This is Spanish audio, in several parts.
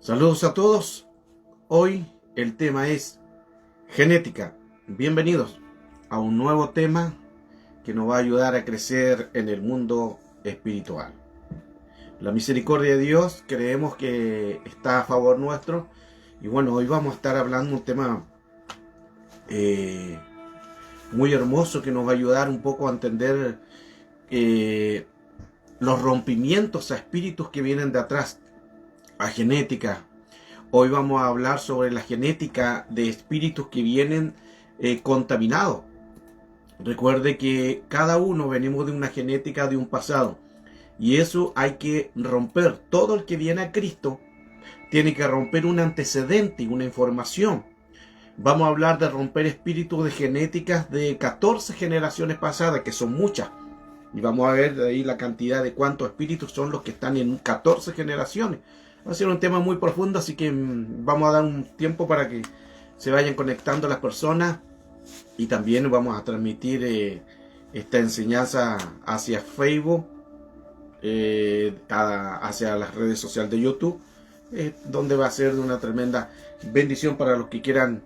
Saludos a todos. Hoy el tema es genética. Bienvenidos a un nuevo tema que nos va a ayudar a crecer en el mundo espiritual. La misericordia de Dios creemos que está a favor nuestro. Y bueno, hoy vamos a estar hablando de un tema muy hermoso que nos va a ayudar un poco a entender los rompimientos a espíritus que vienen de atrás, a genética. Hoy vamos a hablar sobre la genética de espíritus que vienen contaminados. Recuerde que cada uno venimos de una genética de un pasado, y eso hay que romper. Todo el que viene a Cristo tiene que romper un antecedente y una información. Vamos a hablar de romper espíritus de genéticas de 14 generaciones pasadas, que son muchas. Y vamos a ver ahí la cantidad de cuántos espíritus son los que están en 14 generaciones. Va a ser un tema muy profundo, así que vamos a dar un tiempo para que se vayan conectando las personas. Y también vamos a transmitir esta enseñanza hacia Facebook, hacia las redes sociales de YouTube, donde va a ser de una tremenda bendición para los que quieran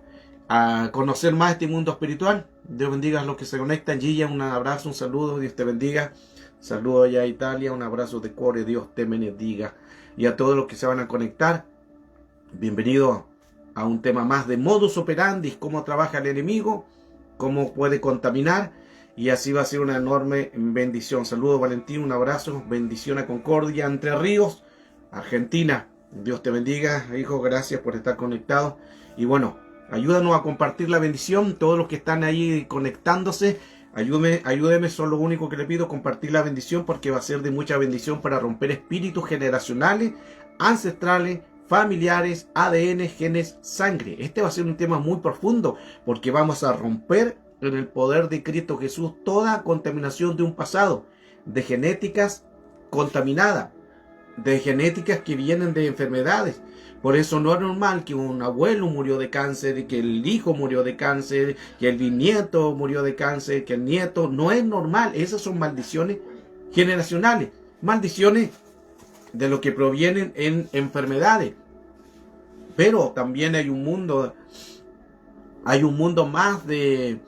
conocer más este mundo espiritual. Dios bendiga a los que se conectan. Gilla, un abrazo, un saludo, Dios te bendiga. Saludos allá a Italia, un abrazo de Core, Dios te bendiga. Y a todos los que se van a conectar, bienvenido a un tema más de modus operandi, cómo trabaja el enemigo, cómo puede contaminar, y así va a ser una enorme bendición. Saludos Valentín, un abrazo, bendición a Concordia, Entre Ríos, Argentina. Dios te bendiga, hijo, gracias por estar conectado. Y bueno, ayúdanos a compartir la bendición, todos los que están ahí conectándose. Ayúdeme, son lo único que le pido, compartir la bendición, porque va a ser de mucha bendición para romper espíritus generacionales, ancestrales, familiares, ADN, genes, sangre. Este va a ser un tema muy profundo, porque vamos a romper en el poder de Cristo Jesús toda contaminación de un pasado, de genéticas contaminadas, de genéticas que vienen de enfermedades. Por eso no es normal que un abuelo murió de cáncer, que el hijo murió de cáncer, que el bisnieto murió de cáncer, que el nieto. No es normal. Esas son maldiciones generacionales, maldiciones de lo que provienen en enfermedades. Pero también hay un mundo más de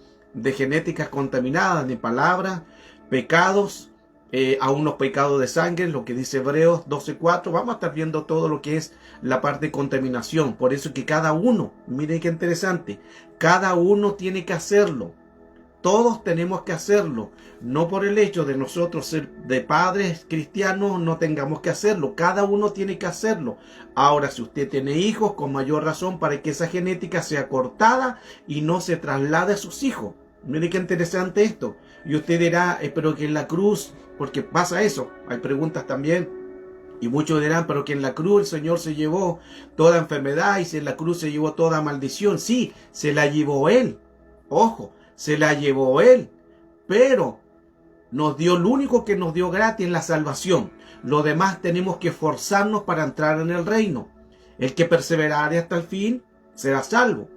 genéticas contaminadas, de palabras, pecados, aún los pecados de sangre, lo que dice Hebreos 12:4. Vamos a estar viendo todo lo que es la parte de contaminación. Por eso que cada uno, miren qué interesante, cada uno tiene que hacerlo. Todos tenemos que hacerlo. No por el hecho de nosotros ser de padres cristianos no tengamos que hacerlo. Cada uno tiene que hacerlo. Ahora, si usted tiene hijos, con mayor razón para que esa genética sea cortada y no se traslade a sus hijos. Miren qué interesante esto. Y usted dirá, pero que en la cruz, porque pasa eso, hay preguntas también, y muchos dirán, pero que en la cruz el Señor se llevó toda enfermedad, y si en la cruz se llevó toda maldición. Sí, se la llevó Él, ojo, se la llevó Él, pero nos dio lo único que nos dio gratis, la salvación. Lo demás tenemos que esforzarnos para entrar en el reino. El que perseverare hasta el fin será salvo.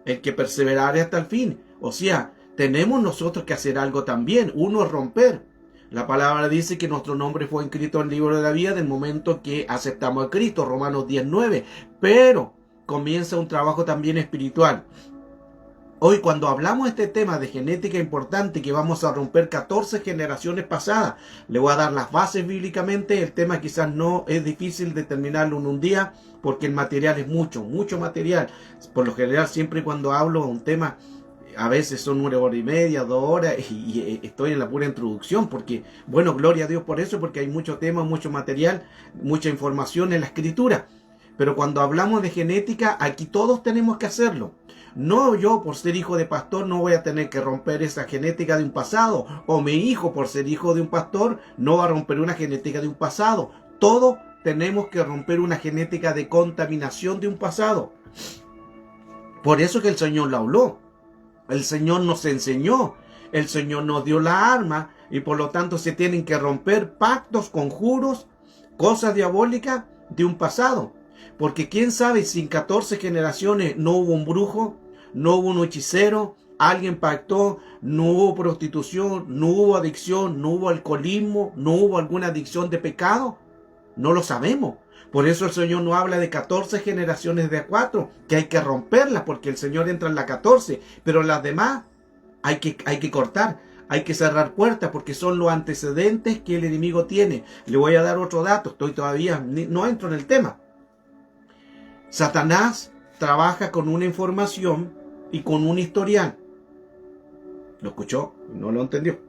El que perseverare hasta el fin, o sea, tenemos nosotros que hacer algo también. Uno es romper. La palabra dice que nuestro nombre fue inscrito en el libro de la vida del momento que aceptamos a Cristo, Romanos 10:9. Pero comienza un trabajo también espiritual. Hoy, cuando hablamos de este tema de genética importante, que vamos a romper 14 generaciones pasadas, le voy a dar las bases bíblicamente. El tema quizás no es difícil determinarlo en un día, porque el material es mucho material. Por lo general, siempre cuando hablo de un tema, a veces son 1 hora y media, 2 horas, y estoy en la pura introducción, porque, bueno, gloria a Dios por eso, porque hay mucho tema, mucho material, mucha información en la escritura. Pero cuando hablamos de genética, aquí todos tenemos que hacerlo. No, yo por ser hijo de pastor no voy a tener que romper esa genética de un pasado, o mi hijo por ser hijo de un pastor no va a romper una genética de un pasado. Todos tenemos que romper una genética de contaminación de un pasado. Por eso que el Señor lo habló. El Señor nos enseñó, el Señor nos dio la arma, y por lo tanto se tienen que romper pactos, conjuros, cosas diabólicas de un pasado. Porque quién sabe si en 14 generaciones no hubo un brujo, no hubo un hechicero, alguien pactó, no hubo prostitución, no hubo adicción, no hubo alcoholismo, no hubo alguna adicción de pecado. No lo sabemos. Por eso el Señor no habla de 14 generaciones de a 4, que hay que romperlas, porque el Señor entra en la 14, pero las demás hay que cortar, hay que cerrar puertas, porque son los antecedentes que el enemigo tiene. Le voy a dar otro dato, no entro en el tema. Satanás trabaja con una información y con un historial. ¿Lo escuchó? No lo entendió.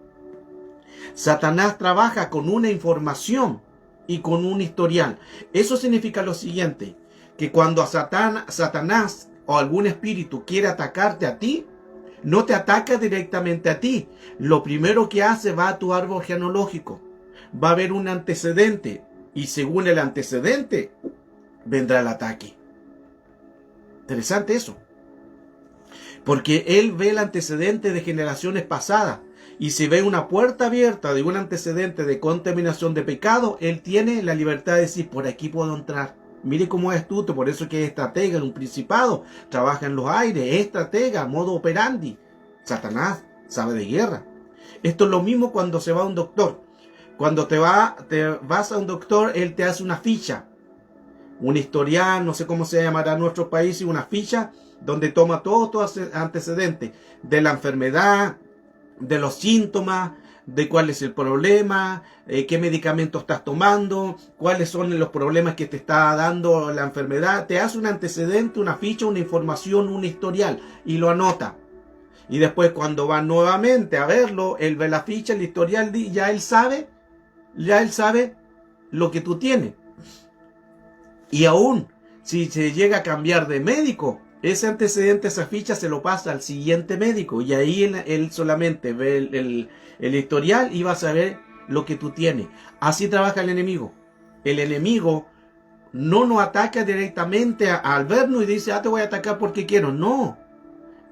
Satanás trabaja con una información y con un historial. Eso significa lo siguiente, que cuando Satanás o algún espíritu quiere atacarte a ti, no te ataca directamente a ti. Lo primero que hace, va a tu árbol genealógico. Va a haber un antecedente, y según el antecedente vendrá el ataque. Interesante eso. Porque él ve el antecedente de generaciones pasadas. Y si ve una puerta abierta de un antecedente de contaminación de pecado, él tiene la libertad de decir, por aquí puedo entrar. Mire cómo es astuto, por eso que es estratega en un principado, trabaja en los aires, es estratega, modo operandi. Satanás sabe de guerra. Esto es lo mismo cuando se va a un doctor. Cuando te vas a un doctor, él te hace una ficha, un historial, no sé cómo se llamará en nuestro país, una ficha donde toma todos tus antecedentes de la enfermedad, de los síntomas, de cuál es el problema, qué medicamento estás tomando, cuáles son los problemas que te está dando la enfermedad. Te hace un antecedente, una ficha, una información, un historial y lo anota. Y después cuando va nuevamente a verlo, él ve la ficha, el historial, ya él sabe lo que tú tienes. Y aún si se llega a cambiar de médico, ese antecedente, esa ficha se lo pasa al siguiente médico. Y ahí él solamente ve el historial y va a saber lo que tú tienes. Así trabaja el enemigo. El enemigo no nos ataca directamente al vernos y dice, te voy a atacar porque quiero. No.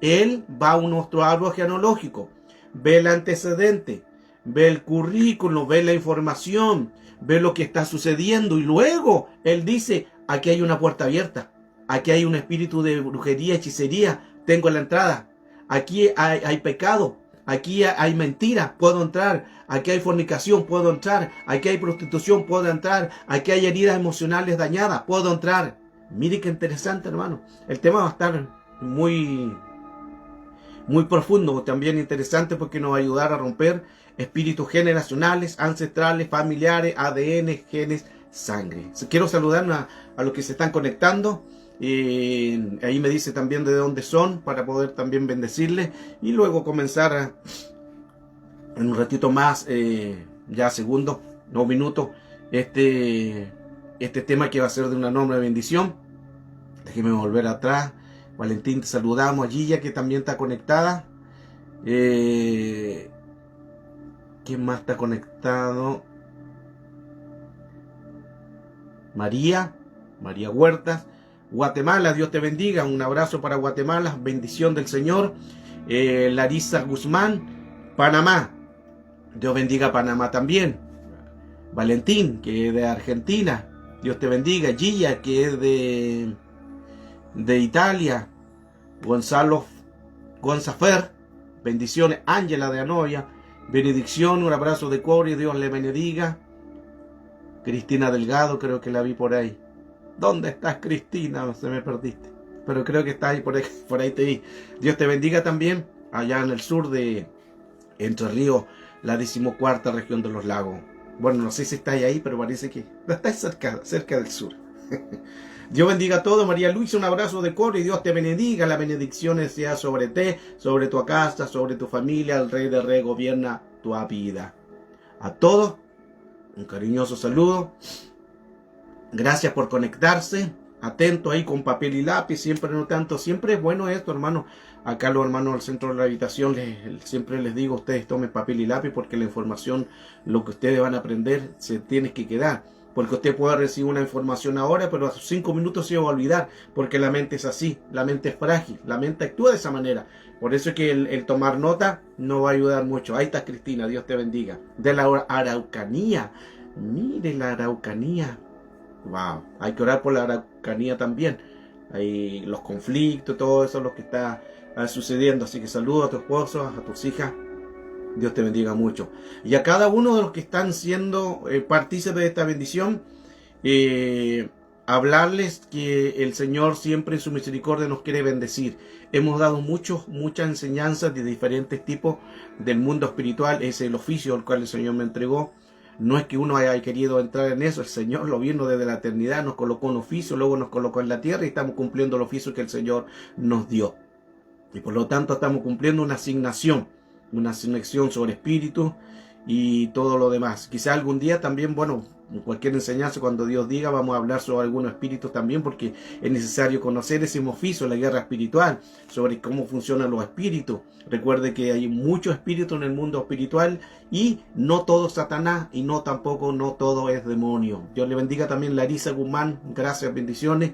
Él va a nuestro árbol genealógico, ve el antecedente, ve el currículum, ve la información, ve lo que está sucediendo y luego él dice, aquí hay una puerta abierta. Aquí hay un espíritu de brujería, hechicería, tengo la entrada. Aquí hay pecado, aquí hay mentira, puedo entrar. Aquí hay fornicación, puedo entrar. Aquí hay prostitución, puedo entrar. Aquí hay heridas emocionales dañadas, puedo entrar. Mire qué interesante, hermano. El tema va a estar muy profundo, también interesante, porque nos va a ayudar a romper espíritus generacionales, ancestrales, familiares, ADN, genes, sangre. Quiero saludar a los que se están conectando. Ahí me dice también de dónde son para poder también bendecirles y luego comenzar en un ratito más, ya segundos, no minutos, este tema que va a ser de una enorme bendición. Déjeme volver atrás. Valentín, te saludamos. A Gilla, que también está conectada. ¿Quién más está conectado? María Huertas. Guatemala, Dios te bendiga, un abrazo para Guatemala, bendición del Señor. Larisa Guzmán, Panamá, Dios bendiga a Panamá también. Valentín, que es de Argentina, Dios te bendiga. Gilla, que es de Italia. Gonzalo Gonzafer, bendiciones. Ángela de Anoia, benedicción, un abrazo de Cobre, Dios le bendiga. Cristina Delgado, creo que la vi por ahí. ¿Dónde estás, Cristina? Se me perdiste. Pero creo que estás ahí, por ahí te vi. Dios te bendiga también, allá en el sur de Entre Ríos, la 14ª región de los lagos. Bueno, no sé si estáis ahí, pero parece que estáis cerca del sur. Dios bendiga a todos. María Luisa, un abrazo de coro y Dios te bendiga. La bendición sea sobre ti, sobre tu casa, sobre tu familia. El Rey de Reyes gobierna tu vida. A todos, un cariñoso saludo. Gracias por conectarse. Atento ahí con papel y lápiz, siempre no tanto. Siempre es bueno esto, hermano. Acá los hermanos del centro de la habitación, siempre les digo, ustedes tomen papel y lápiz, porque la información, lo que ustedes van a aprender, se tiene que quedar. Porque usted puede recibir una información ahora, pero a sus 5 minutos se va a olvidar, porque la mente es así, la mente es frágil, la mente actúa de esa manera. Por eso es que el tomar nota no va a ayudar mucho. Ahí está Cristina, Dios te bendiga. De la Araucanía, mire la Araucanía. Wow, hay que orar por la Araucanía también. Hay los conflictos, todo eso es lo que está sucediendo. Así que saludos a tu esposo, a tus hijas. Dios te bendiga mucho. Y a cada uno de los que están siendo partícipes de esta bendición, hablarles que el Señor siempre en su misericordia nos quiere bendecir. Hemos dado muchas enseñanzas de diferentes tipos del mundo espiritual. Es el oficio al cual el Señor me entregó. No es que uno haya querido entrar en eso. El Señor lo vino desde la eternidad, nos colocó un oficio, luego nos colocó en la tierra y estamos cumpliendo el oficio que el Señor nos dio. Y por lo tanto estamos cumpliendo una asignación sobre espíritu y todo lo demás. Quizá algún día también, bueno, en cualquier enseñanza, cuando Dios diga, vamos a hablar sobre algunos espíritus también, porque es necesario conocer ese oficio, la guerra espiritual, sobre cómo funcionan los espíritus. Recuerde que hay muchos espíritus en el mundo espiritual y no todo es Satanás y no todo es demonio. Dios le bendiga también Larisa Guzmán, gracias, bendiciones.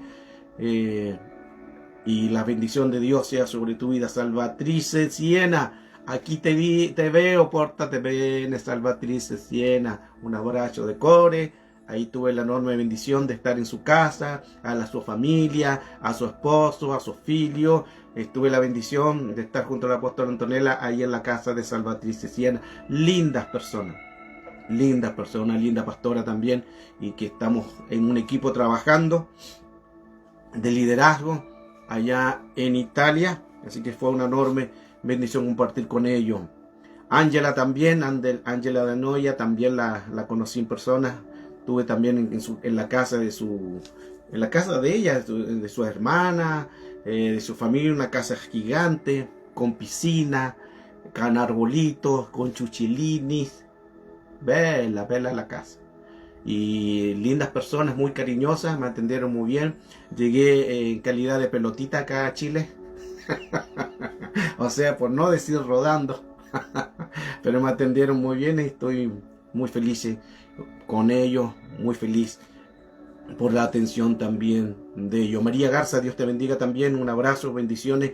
Y la bendición de Dios sea sobre tu vida. Salvatrice Siena, aquí te veo, pórtate bien, Salvatrice Siena. Un abrazo de core. Ahí tuve la enorme bendición de estar en su casa, su familia, a su esposo, a sus hijos. Tuve la bendición de estar junto al apóstol Antonella ahí en la casa de Salvatrice Siena. Linda persona, linda pastora también. Y que estamos en un equipo trabajando de liderazgo allá en Italia, así que fue una enorme bendición compartir con ellos. Ángela también, Ángela de Noia, también la conocí en persona. Estuve también en la casa de ella, de su hermana, de su familia, una casa gigante, con piscina, con arbolitos, con chuchilinis. Bella la casa. Y lindas personas, muy cariñosas, me atendieron muy bien. Llegué en calidad de pelotita acá a Chile. O sea, por no decir rodando. Pero me atendieron muy bien y estoy muy feliz con ellos, muy feliz por la atención también de ellos. María Garza, Dios te bendiga también, un abrazo, bendiciones.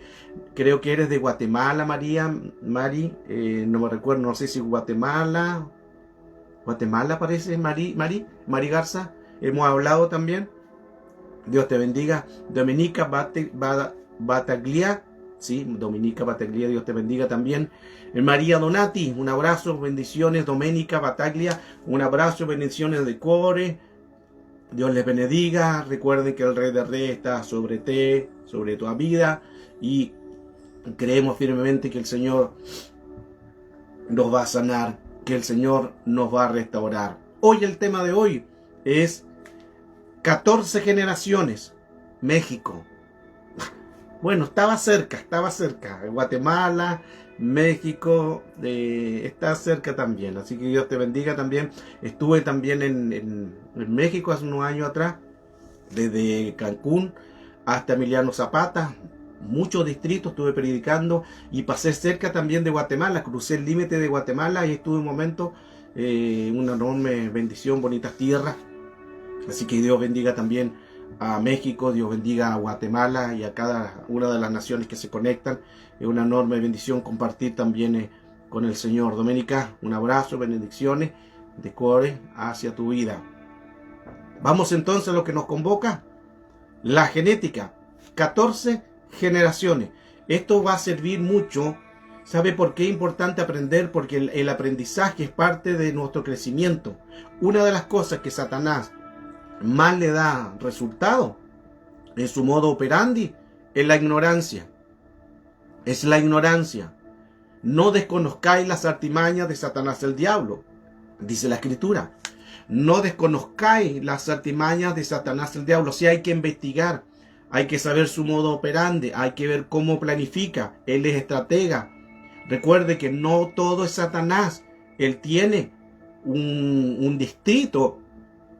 Creo que eres de Guatemala, Mari, no me recuerdo, no sé si Guatemala parece, Mari Garza, hemos hablado también. Dios te bendiga. Dominica Bataglia, sí, Dominica Bataglia, Dios te bendiga también. María Donati, un abrazo, bendiciones. Domenica Bataglia, un abrazo, bendiciones de cuore. Dios les bendiga. Recuerden que el Rey de Reyes está sobre tu vida, y creemos firmemente que el Señor nos va a sanar, que el Señor nos va a restaurar. Hoy el tema de hoy es 14 generaciones, México. Bueno, estaba cerca. Guatemala, México, está cerca también. Así que Dios te bendiga también. Estuve también en México hace unos años atrás, desde Cancún hasta Emiliano Zapata. Muchos distritos estuve predicando y pasé cerca también de Guatemala, crucé el límite de Guatemala y estuve un momento, una enorme bendición, bonitas tierras. Así que Dios bendiga también a México, Dios bendiga a Guatemala y a cada una de las naciones que se conectan. Es una enorme bendición compartir también con el Señor. Doménica, un abrazo, benedicciones de cuore hacia tu vida. Vamos entonces a lo que nos convoca, la genética, 14 generaciones. Esto va a servir mucho. ¿Sabe por qué es importante aprender? Porque el aprendizaje es parte de nuestro crecimiento. Una de las cosas que Satanás más le da resultado en su modo operandi es la ignorancia. Es la ignorancia. No desconozcáis las artimañas de Satanás el diablo, dice la Escritura. No desconozcáis las artimañas de Satanás el diablo. Si hay que investigar, hay que saber su modo operandi, hay que ver cómo planifica. Él es estratega. Recuerde que no todo es Satanás. Él tiene un distrito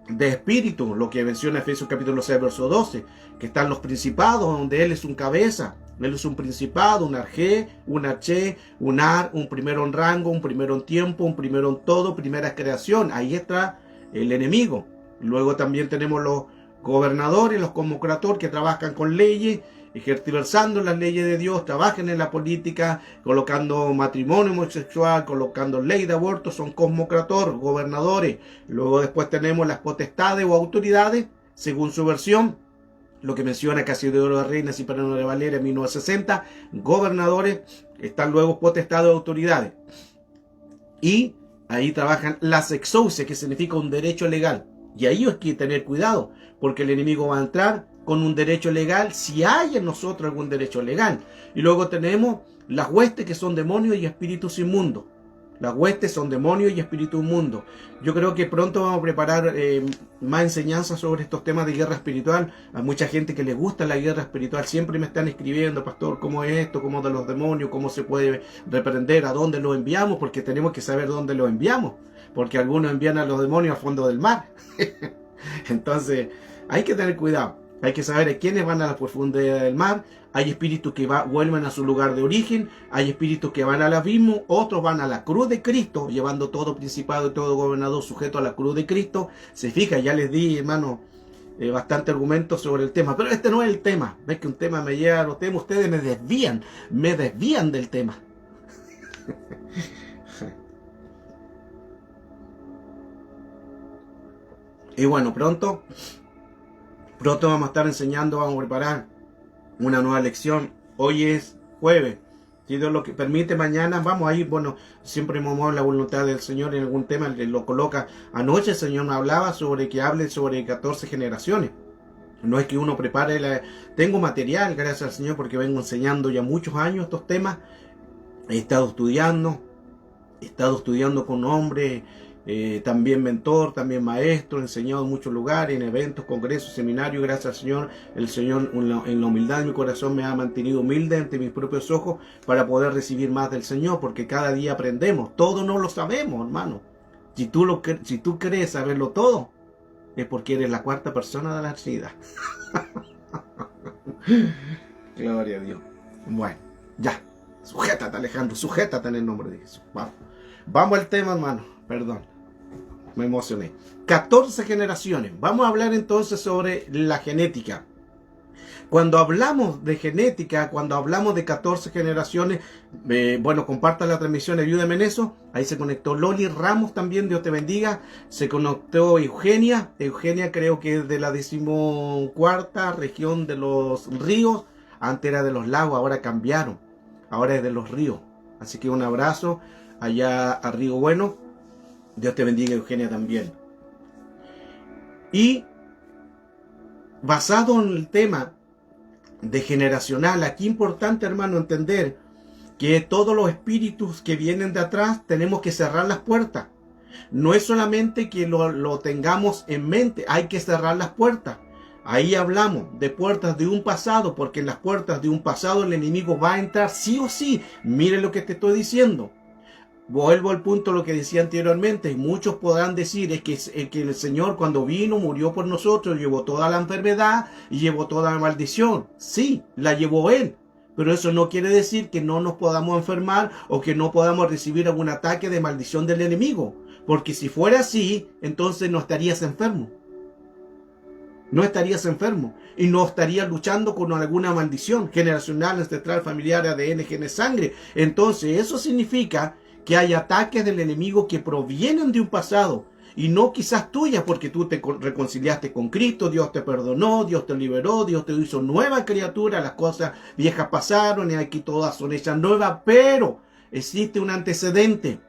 de espíritu, lo que menciona Efesios capítulo 6, verso 12, que están los principados, donde Él es un cabeza. Él es un principado, un arjé, un arché, un ar, un primero en rango, un primero en tiempo, un primero en todo, primera creación. Ahí está el enemigo. Luego también tenemos los gobernadores, los conmocratores, que trabajan con leyes, ejerciendo las leyes de Dios, trabajan en la política, colocando matrimonio homosexual, colocando ley de aborto, son conmocratores, gobernadores. Luego después tenemos las potestades o autoridades, según su versión, lo que menciona Casiodoro de Reina, Cipriano de Valera en 1960, gobernadores, están luego potestades o autoridades. Y ahí trabajan las exousias, que significa un derecho legal. Y ahí hay que tener cuidado, porque el enemigo va a entrar con un derecho legal, si hay en nosotros algún derecho legal. Y luego tenemos las huestes, que son demonios y espíritus inmundos. Las huestes son demonios y espíritus inmundos. Yo creo que pronto vamos a preparar más enseñanzas sobre estos temas de guerra espiritual. Hay mucha gente que les gusta la guerra espiritual. Siempre me están escribiendo, pastor, ¿cómo es esto? ¿Cómo de los demonios? ¿Cómo se puede reprender? ¿A dónde lo enviamos? Porque tenemos que saber dónde lo enviamos. Porque algunos envían a los demonios al fondo del mar. Entonces, hay que tener cuidado. Hay que saber a quiénes van a la profundidad del mar. Hay espíritus que vuelven a su lugar de origen. Hay espíritus que van al abismo. Otros van a la cruz de Cristo, llevando todo principado y todo gobernador sujeto a la cruz de Cristo. Se fija, ya les di, hermano, bastante argumentos sobre el tema. Pero este no es el tema. Ves que un tema me lleva a los temas. Ustedes me desvían del tema. Y bueno, pronto vamos a estar enseñando, vamos a preparar una nueva lección. Hoy es jueves. Si Dios lo que permite, mañana vamos a ir. Bueno, siempre hemos la voluntad del Señor en algún tema, lo coloca. Anoche el Señor me hablaba sobre que hable sobre 14 generaciones. No es que uno prepare Tengo material, gracias al Señor, porque vengo enseñando ya muchos años estos temas. He estado estudiando con hombres, también mentor, también maestro, he enseñado en muchos lugares, en eventos, congresos, seminarios. Gracias al Señor, el Señor en la humildad de mi corazón me ha mantenido humilde ante mis propios ojos para poder recibir más del Señor, porque cada día aprendemos. Todo no lo sabemos, hermano. Si tú crees saberlo todo, es porque eres la cuarta persona de la Trinidad. Gloria a Dios. Bueno, ya. Sujétate, Alejandro, sujétate en el nombre de Jesús. Vamos al tema, hermano. Perdón, me emocioné. 14 generaciones. Vamos a hablar entonces sobre la genética. Cuando hablamos de genética, cuando hablamos de 14 generaciones, bueno, compartan la transmisión, ayúdenme en eso. Ahí se conectó Loli Ramos también, Dios te bendiga. Se conectó Eugenia. Eugenia creo que es de la 14ª región de los ríos. Antes era de los lagos, ahora cambiaron. Ahora es de los ríos. Así que un abrazo allá a Río Bueno. Dios te bendiga, Eugenia, también. Y basado en el tema de generacional, aquí importante, hermano, entender que todos los espíritus que vienen de atrás tenemos que cerrar las puertas. No es solamente que lo tengamos en mente, hay que cerrar las puertas. Ahí hablamos de puertas de un pasado, porque en las puertas de un pasado el enemigo va a entrar sí o sí. Mire lo que te estoy diciendo. Vuelvo al punto de lo que decía anteriormente. Muchos podrán decir es que el Señor cuando vino murió por nosotros, llevó toda la enfermedad y llevó toda la maldición. Sí, la llevó Él. Pero eso no quiere decir que no nos podamos enfermar o que no podamos recibir algún ataque de maldición del enemigo. Porque si fuera así, entonces no estarías enfermo. No estarías enfermo y no estarías luchando con alguna maldición generacional, ancestral, familiar, ADN, genes, sangre. Entonces eso significa que hay ataques del enemigo que provienen de un pasado y no quizás tuyas, porque tú te reconciliaste con Cristo, Dios te perdonó, Dios te liberó, Dios te hizo nueva criatura, las cosas viejas pasaron y aquí todas son hechas nuevas, pero existe un antecedente.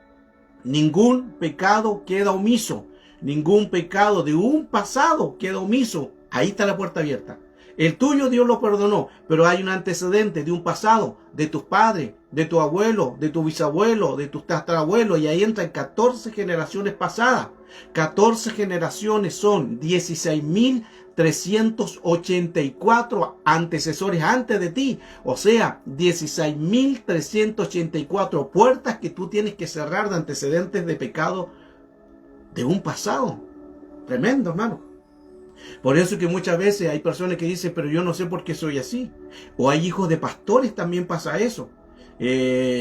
Ningún pecado queda omiso. Ningún pecado de un pasado queda omiso. Ahí está la puerta abierta. El tuyo Dios lo perdonó, pero hay un antecedente de un pasado, de tus padres, de tu abuelo, de tu bisabuelo, de tus tatarabuelos, y ahí entran 14 generaciones pasadas. 14 generaciones son 16.384 antecesores antes de ti. O sea, 16.384 puertas que tú tienes que cerrar de antecedentes de pecado de un pasado. Tremendo, hermano. Por eso que muchas veces hay personas que dicen, pero yo no sé por qué soy así. O hay hijos de pastores, también pasa eso.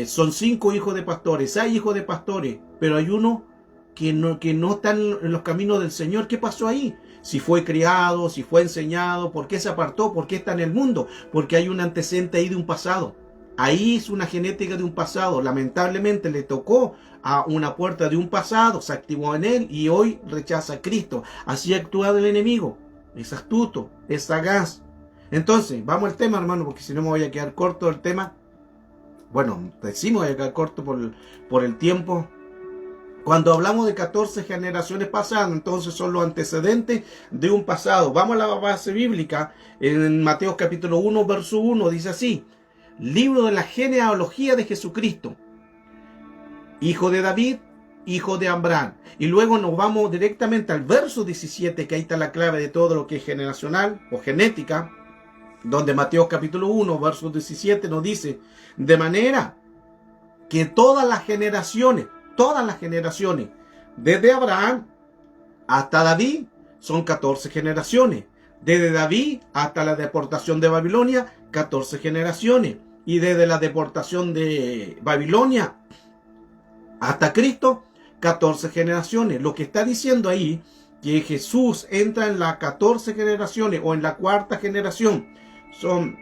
Son 5 hijos de pastores, 6 hijos de pastores, pero hay uno que no están en los caminos del Señor. ¿Qué pasó ahí? Si fue criado, si fue enseñado, ¿por qué se apartó? ¿Por qué está en el mundo? Porque hay un antecedente ahí de un pasado. Ahí es una genética de un pasado. Lamentablemente le tocó a una puerta de un pasado, se activó en él y hoy rechaza a Cristo. Así actúa el enemigo. Es astuto, es sagaz. Entonces, vamos al tema, hermano, porque si no me voy a quedar corto del tema. Bueno, decimos voy a quedar corto por el tiempo. Cuando hablamos de 14 generaciones pasadas, entonces son los antecedentes de un pasado. Vamos a la base bíblica. En Mateo capítulo 1, verso 1, dice así: libro de la genealogía de Jesucristo, hijo de David, hijo de Abraham. Y luego nos vamos directamente al verso 17, que ahí está la clave de todo lo que es generacional o genética, donde Mateo capítulo 1, verso 17 nos dice: de manera que todas las generaciones, desde Abraham hasta David, son 14 generaciones. Desde David hasta la deportación de Babilonia, 14 generaciones. Y desde la deportación de Babilonia hasta Cristo, 14 generaciones. Lo que está diciendo ahí, que Jesús entra en las 14 generaciones o en la cuarta generación. Son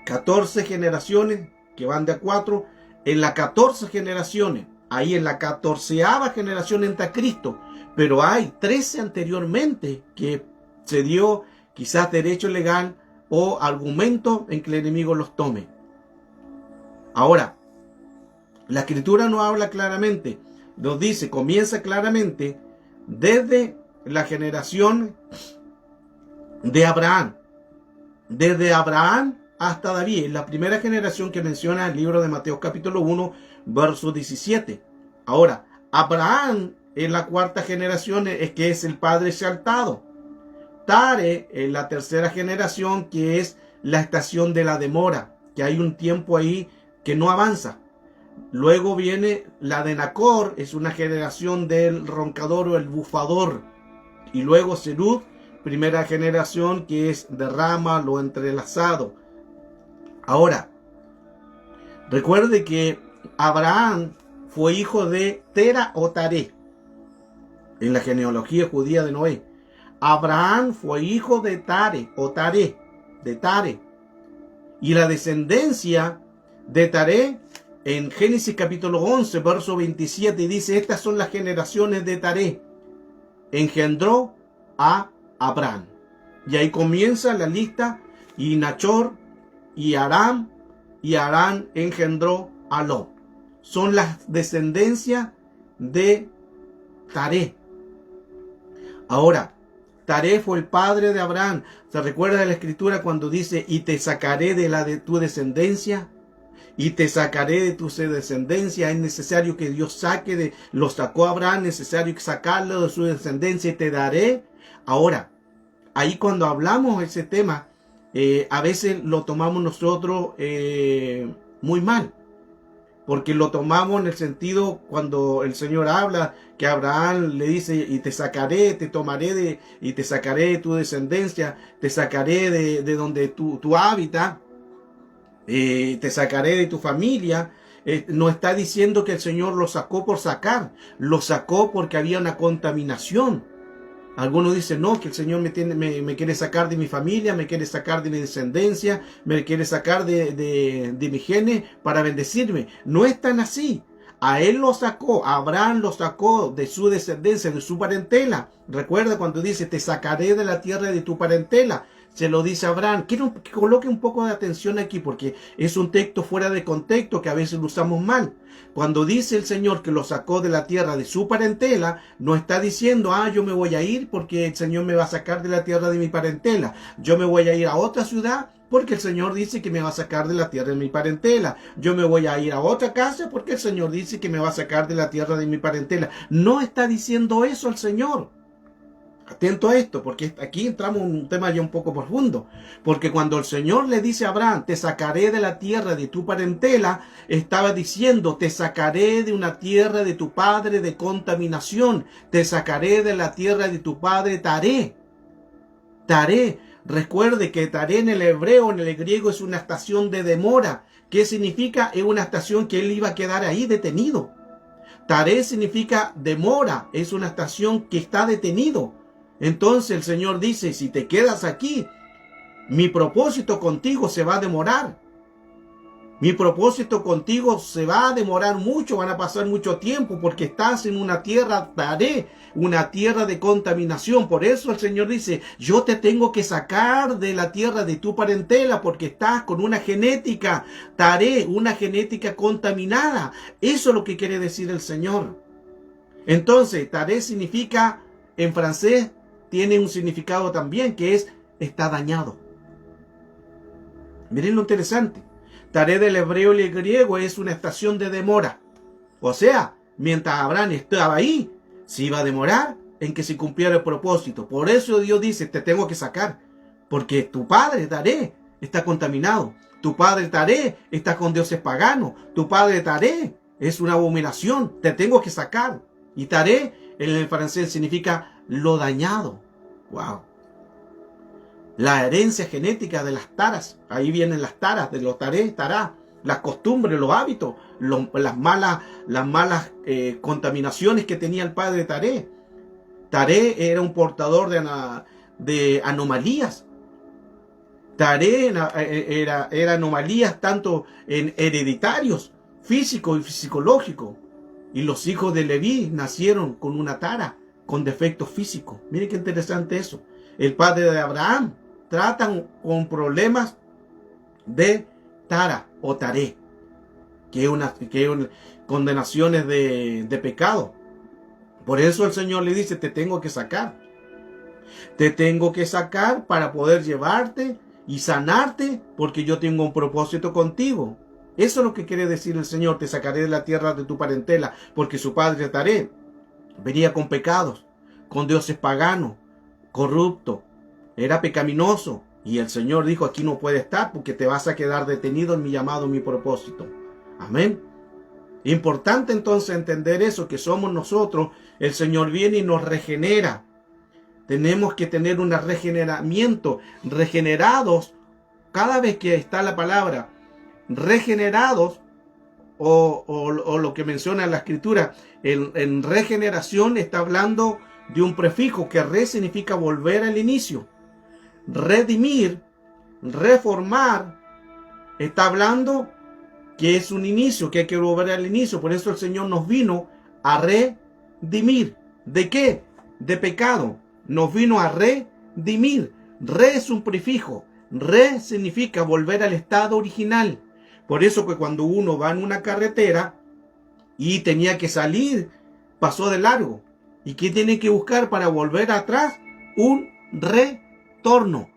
14 generaciones que van de a 4. En las 14 generaciones, ahí en la 14ª generación entra Cristo. Pero hay 13 anteriormente que se dio quizás derecho legal o argumento en que el enemigo los tome. Ahora, la escritura nos habla claramente, nos dice, comienza claramente desde la generación de Abraham. Desde Abraham hasta David, la primera generación que menciona el libro de Mateo capítulo 1, verso 17. Ahora, Abraham en la cuarta generación es que es el padre exaltado. Tare en la tercera generación, que es la estación de la demora, que hay un tiempo ahí que no avanza. Luego viene la de Nacor, es una generación del roncador o el bufador. Y luego Serug, primera generación, que es de rama, lo entrelazado. Ahora, recuerde que Abraham fue hijo de Tera o Taré, en la genealogía judía de Noé. Abraham fue hijo de Tare o Taré, de Tare. Y la descendencia de Taré, en Génesis capítulo 11, verso 27, dice: estas son las generaciones de Taré. Engendró a Abraham. Y ahí comienza la lista, y Nachor, y Aram engendró a Lot. Son las descendencias de Taré. Ahora, Taré fue el padre de Abraham. ¿Se recuerda de la escritura cuando dice: y te sacaré de tu descendencia? Y te sacaré de tu descendencia. Es necesario que Dios lo sacó a Abraham, es necesario sacarlo de su descendencia y te daré. Ahora, ahí cuando hablamos de ese tema, a veces lo tomamos nosotros muy mal, porque lo tomamos en el sentido cuando el Señor habla que Abraham le dice: y te sacaré, te tomaré y te sacaré de tu descendencia, te sacaré de donde tú habitas, te sacaré de tu familia. No está diciendo que el Señor lo sacó por sacar, lo sacó porque había una contaminación. Algunos dicen: no, que el Señor me quiere sacar de mi familia, me quiere sacar de mi descendencia, me quiere sacar de mi genes para bendecirme. No es tan así. A él lo sacó, a Abraham lo sacó de su descendencia, de su parentela. Recuerda cuando dice: te sacaré de la tierra de tu parentela. Se lo dice a Abraham. Quiero que coloque un poco de atención aquí, porque es un texto fuera de contexto que a veces lo usamos mal. Cuando dice el Señor que lo sacó de la tierra de su parentela, no está diciendo: yo me voy a ir porque el Señor me va a sacar de la tierra de mi parentela. Yo me voy a ir a otra ciudad porque el Señor dice que me va a sacar de la tierra de mi parentela. Yo me voy a ir a otra casa porque el Señor dice que me va a sacar de la tierra de mi parentela. No está diciendo eso el Señor. Atento a esto, porque aquí entramos en un tema ya un poco profundo. Porque cuando el Señor le dice a Abraham: te sacaré de la tierra de tu parentela, estaba diciendo: te sacaré de una tierra de tu padre de contaminación. Te sacaré de la tierra de tu padre Taré. Taré. Recuerde que Taré en el hebreo, en el griego, es una estación de demora. ¿Qué significa? Es una estación que él iba a quedar ahí detenido. Taré significa demora. Es una estación que está detenido. Entonces el Señor dice: si te quedas aquí, mi propósito contigo se va a demorar. Mi propósito contigo se va a demorar mucho, van a pasar mucho tiempo, porque estás en una tierra Taré, una tierra de contaminación. Por eso el Señor dice: yo te tengo que sacar de la tierra de tu parentela, porque estás con una genética Taré, una genética contaminada. Eso es lo que quiere decir el Señor. Entonces, taré significa, en francés, tiene un significado también, que es está dañado. Miren lo interesante. Taré del hebreo y el griego es una estación de demora. O sea, mientras Abraham estaba ahí, se iba a demorar en que se cumpliera el propósito. Por eso Dios dice, te tengo que sacar. Porque tu padre, Taré, está contaminado. Tu padre, Taré, está con dioses paganos. Tu padre, Taré, es una abominación. Te tengo que sacar. Y Taré, en el francés, significa lo dañado. Wow. La herencia genética de las taras. Ahí vienen las taras, de los Taré, Tará. Las costumbres, los hábitos, las malas contaminaciones que tenía el padre Taré. Taré era un portador de anomalías. Taré era anomalías tanto en hereditarios, físicos y psicológicos. Y los hijos de Leví nacieron con una tara, con defectos físicos. Miren qué interesante eso. El padre de Abraham tratan con problemas de tara o taré, que es condenaciones de pecado. Por eso el Señor le dice, te tengo que sacar. Te tengo que sacar para poder llevarte y sanarte, porque yo tengo un propósito contigo. Eso es lo que quiere decir el Señor, te sacaré de la tierra de tu parentela, porque su padre Taré venía con pecados, con dioses paganos, corrupto, era pecaminoso. Y el Señor dijo, aquí no puede estar porque te vas a quedar detenido en mi llamado, en mi propósito. Amén. Importante entonces entender eso, que somos nosotros. El Señor viene y nos regenera. Tenemos que tener un regeneramiento, regenerados. Cada vez que está la palabra regenerados, o lo que menciona la Escritura, en regeneración está hablando de un prefijo que re significa volver al inicio. Redimir, reformar, está hablando que es un inicio, que hay que volver al inicio. Por eso el Señor nos vino a redimir. ¿De qué? De pecado. Nos vino a redimir. Re es un prefijo. Re significa volver al estado original. Por eso que cuando uno va en una carretera y tenía que salir, pasó de largo. ¿Y qué tiene que buscar para volver atrás? Un retorno,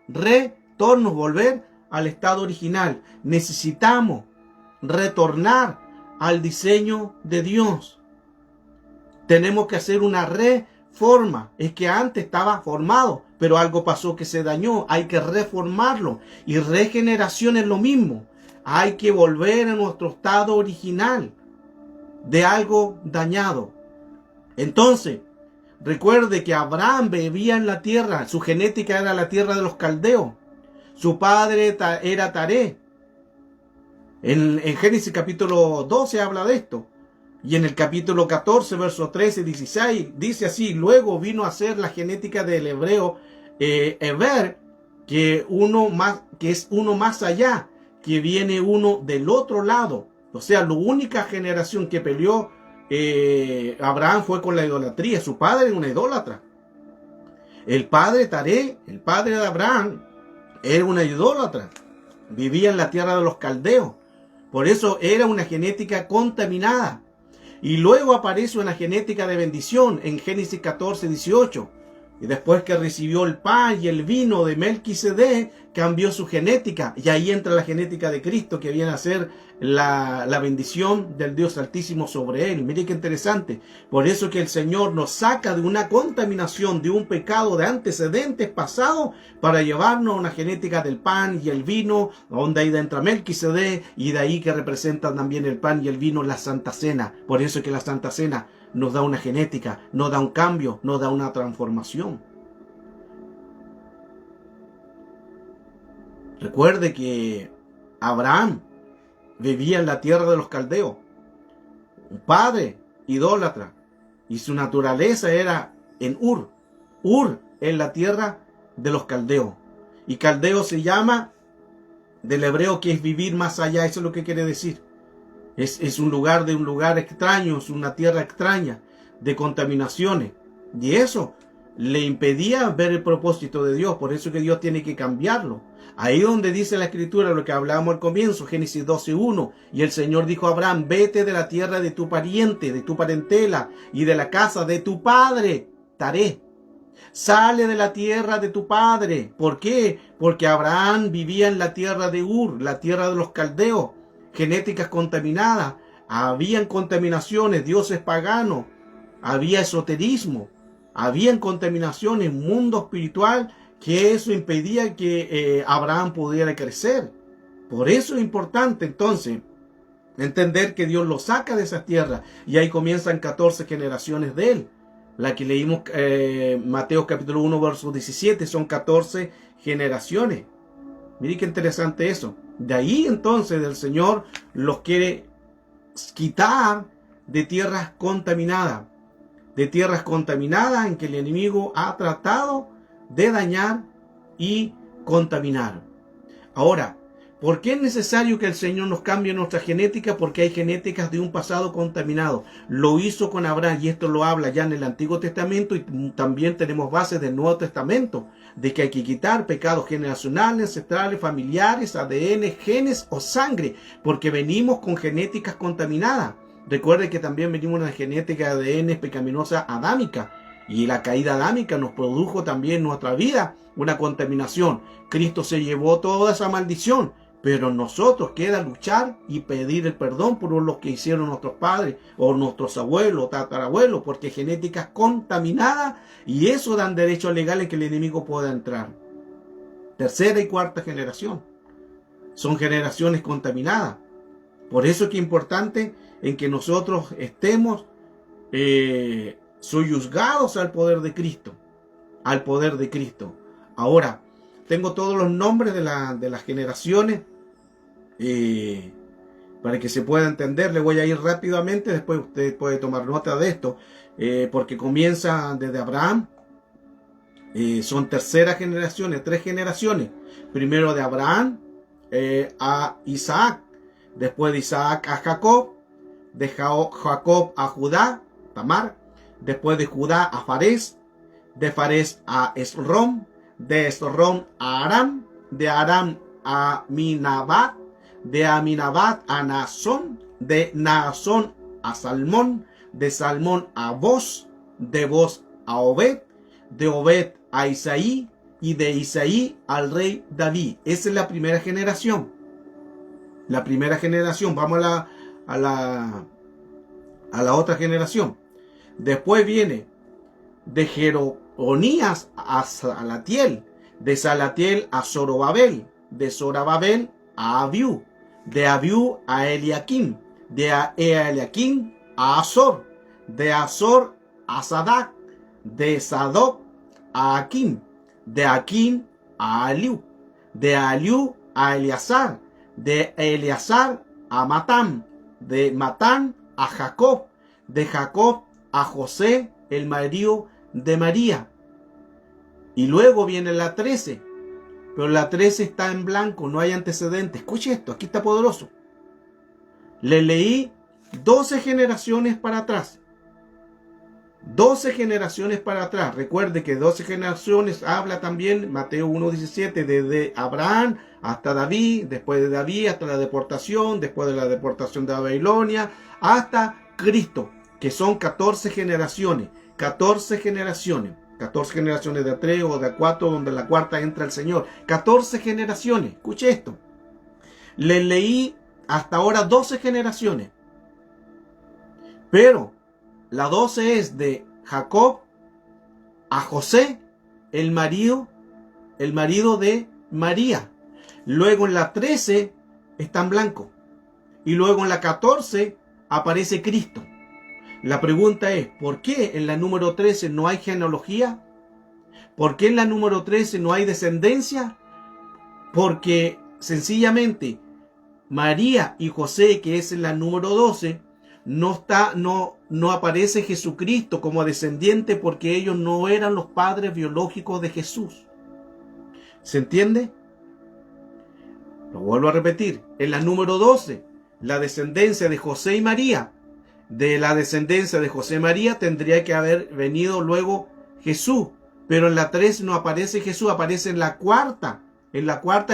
volver al estado original. Necesitamos retornar al diseño de Dios. Tenemos que hacer una reforma. Es que antes estaba formado, pero algo pasó que se dañó. Hay que reformarlo. Y regeneración es lo mismo. Hay que volver a nuestro estado original de algo dañado. Entonces, recuerde que Abraham vivía en la tierra, su genética era la tierra de los caldeos. Su padre era Taré. En Génesis capítulo 12 habla de esto. Y en el capítulo 14, versos 13 y 16, dice así, luego vino a ser la genética del hebreo Eber, que es uno más allá, que viene uno del otro lado. O sea, la única generación que peleó Abraham fue con la idolatría. Su padre era una idólatra. El padre Taré, el padre de Abraham, era una idólatra. Vivía en la tierra de los caldeos. Por eso era una genética contaminada. Y luego aparece una genética de bendición en Génesis 14, 18. Y después que recibió el pan y el vino de Melquisedec, cambió su genética. Y ahí entra la genética de Cristo, que viene a ser la bendición del Dios Altísimo sobre él. Mire qué interesante. Por eso que el Señor nos saca de una contaminación, de un pecado de antecedentes pasados, para llevarnos a una genética del pan y el vino, donde ahí entra Melquisedec, y de ahí que representan también el pan y el vino, la Santa Cena. Por eso que la Santa Cena nos da una genética, nos da un cambio, nos da una transformación. Recuerde que Abraham vivía en la tierra de los caldeos, un padre idólatra, y su naturaleza era en Ur. Ur es la tierra de los caldeos. Y caldeo se llama del hebreo, que es vivir más allá. Eso es lo que quiere decir. Es un lugar extraño, es una tierra extraña, de contaminaciones. Y eso, le impedía ver el propósito de Dios. Por eso que Dios tiene que cambiarlo. Ahí donde dice la Escritura lo que hablábamos al comienzo, Génesis 12:1. Y el Señor dijo a Abraham, vete de la tierra de tu pariente, de tu parentela y de la casa de tu padre, Taré. Sale de la tierra de tu padre. ¿Por qué? Porque Abraham vivía en la tierra de Ur, la tierra de los caldeos, genéticas contaminadas. Habían contaminaciones, dioses paganos, había esoterismo, habían contaminaciones, mundo espiritual, que eso impedía que Abraham pudiera crecer. Por eso es importante entonces entender que Dios lo saca de esas tierras y ahí comienzan 14 generaciones de él. La que leímos Mateo capítulo 1 verso 17 son 14 generaciones. Miren qué interesante eso. De ahí entonces el Señor los quiere quitar de tierras contaminadas. De tierras contaminadas en que el enemigo ha tratado de dañar y contaminar. Ahora, ¿por qué es necesario que el Señor nos cambie nuestra genética? Porque hay genéticas de un pasado contaminado. Lo hizo con Abraham y esto lo habla ya en el Antiguo Testamento y también tenemos bases del Nuevo Testamento de que hay que quitar pecados generacionales, ancestrales, familiares, ADN, genes o sangre, porque venimos con genéticas contaminadas. Recuerde que también venimos una genética de ADN pecaminosa adámica y la caída adámica nos produjo también en nuestra vida una contaminación. Cristo se llevó toda esa maldición. Pero nosotros queda luchar y pedir el perdón por los que hicieron nuestros padres o nuestros abuelos o tatarabuelos, porque genéticas contaminadas y eso dan derechos legales que el enemigo pueda entrar. Tercera y cuarta generación son generaciones contaminadas. Por eso es que es importante en que nosotros estemos soyuzgados al poder de Cristo. Al poder de Cristo. Ahora, tengo todos los nombres de las generaciones para que se pueda entender. Le voy a ir rápidamente, después usted puede tomar nota de esto, porque comienza desde Abraham. Son terceras generaciones, 3 generaciones. Primero de Abraham a Isaac, después de Isaac a Jacob, de Jacob a Judá, Tamar, después de Judá a Farés, de Farés a Esrom, de Esrom a Aram, de Aram a Minabat, de Aminabat a Naasón, de Naasón a Salmón, de Salmón a Boz, de Boz a Obed, de Obed a Isaí y de Isaí al rey David. Esa es la primera generación. La primera generación. Vamos a la otra generación. Después viene de Jeronías a Salatiel, de Salatiel a Zorobabel, de Zorobabel a Abiú, de Abiú a Eliakim, de Eliakim a Azor, de Azor a Sadak, de Sadoc a Akim, de Akim a Aliú, de Aliú a Eleazar, de Eleazar a Matán, de Matán a Jacob, de Jacob a José, el marido de María. Y luego viene la 13, pero la 13 está en blanco, no hay antecedentes. Escuche esto, aquí está poderoso. Le leí 12 generaciones para atrás. 12 generaciones para atrás. Recuerde que 12 generaciones habla también Mateo 1:17, desde Abraham hasta David, después de David hasta la deportación, después de la deportación de Babilonia, hasta Cristo, que son 14 generaciones. 14 generaciones. 14 generaciones de 3 o de 4, donde la cuarta entra el Señor. 14 generaciones. Escuche esto. Le leí hasta ahora 12 generaciones. Pero la 12 es de Jacob a José, el marido de María. Luego en la 13 está en blanco. Y luego en la 14 aparece Cristo. La pregunta es, ¿por qué en la número 13 no hay genealogía? ¿Por qué en la número 13 no hay descendencia? Porque sencillamente María y José, que es en la número 12, no aparece Jesucristo como descendiente porque ellos no eran los padres biológicos de Jesús. ¿Se entiende? Lo vuelvo a repetir. En la número 12, la descendencia de José y María. De la descendencia de José y María tendría que haber venido luego Jesús. pero en la 13 no aparece Jesús, aparece en la cuarta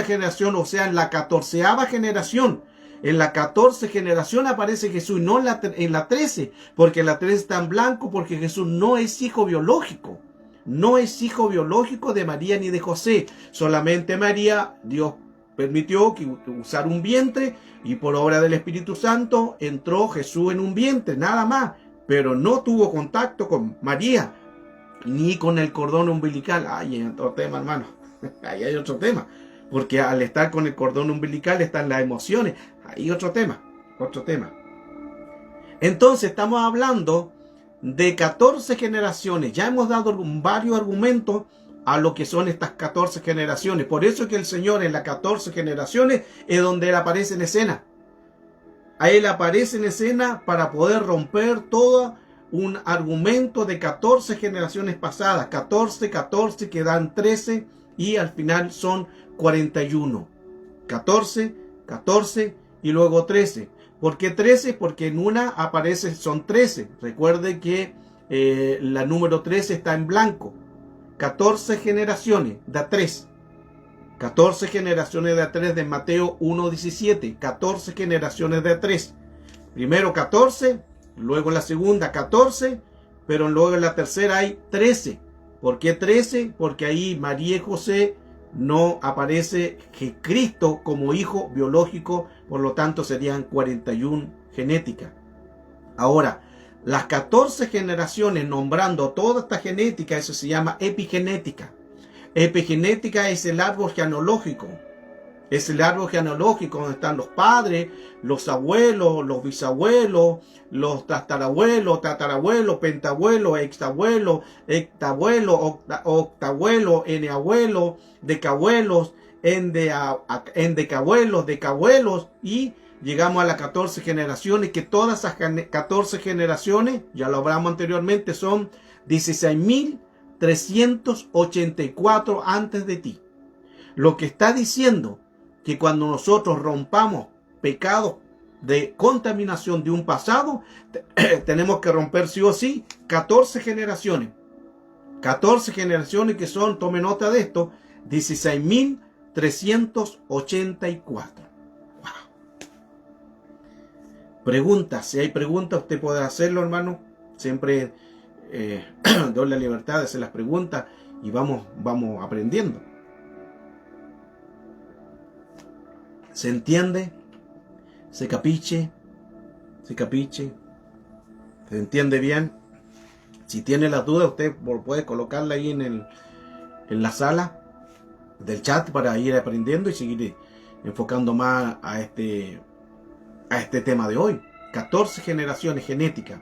generación, o sea, en la 14ª generación. En la 14 generación aparece Jesús, no en la 13, porque en la 13 está en blanco, porque Jesús no es hijo biológico. No es hijo biológico de María ni de José. Solamente María, Dios permitió que usara un vientre y por obra del Espíritu Santo entró Jesús en un vientre, nada más. Pero no tuvo contacto con María, ni con el cordón umbilical. Ay, hay otro tema, hermano. Ahí hay otro tema. Porque al estar con el cordón umbilical están las emociones. Ahí otro tema. Entonces estamos hablando de 14 generaciones. Ya hemos dado varios argumentos a lo que son estas 14 generaciones. Por eso es que el Señor en las 14 generaciones es donde Él aparece en escena. A Él aparece en escena para poder romper todo un argumento de 14 generaciones pasadas. 14 que dan 13 y al final son 41. 14 y luego 13. ¿Por qué 13? Porque en una aparece, son 13. Recuerde que la número 13 está en blanco. 14 generaciones da 3. 14 generaciones de 3 de Mateo 1:17. 14 generaciones de 3. Primero 14, luego en la segunda 14, pero luego en la tercera hay 13. ¿Por qué 13? Porque ahí María y José no aparece Cristo como hijo biológico, por lo tanto serían 41 genéticas. Ahora, las 14 generaciones nombrando toda esta genética, eso se llama epigenética. Epigenética es el árbol genealógico. Es el árbol genealógico donde están los padres, los abuelos, los bisabuelos, los tatarabuelos, pentabuelos, exabuelos, octabuelos, enabuelos, decabuelos, endecabuelos, decabuelos, y llegamos a las 14 generaciones, que todas esas 14 generaciones, ya lo hablamos anteriormente, son 16.384 antes de ti. Lo que está diciendo que cuando nosotros rompamos pecados de contaminación de un pasado, tenemos que romper sí o sí 14 generaciones. 14 generaciones que son, tome nota de esto, 16.384. Wow. Preguntas, si hay preguntas usted puede hacerlo, hermano. Siempre doy la libertad de hacer las preguntas y vamos aprendiendo. ¿Se entiende? ¿Se capiche? ¿Se entiende bien? Si tiene las dudas, usted puede colocarla ahí en la sala del chat para ir aprendiendo y seguir enfocando más a este tema de hoy. 14 generaciones genéticas.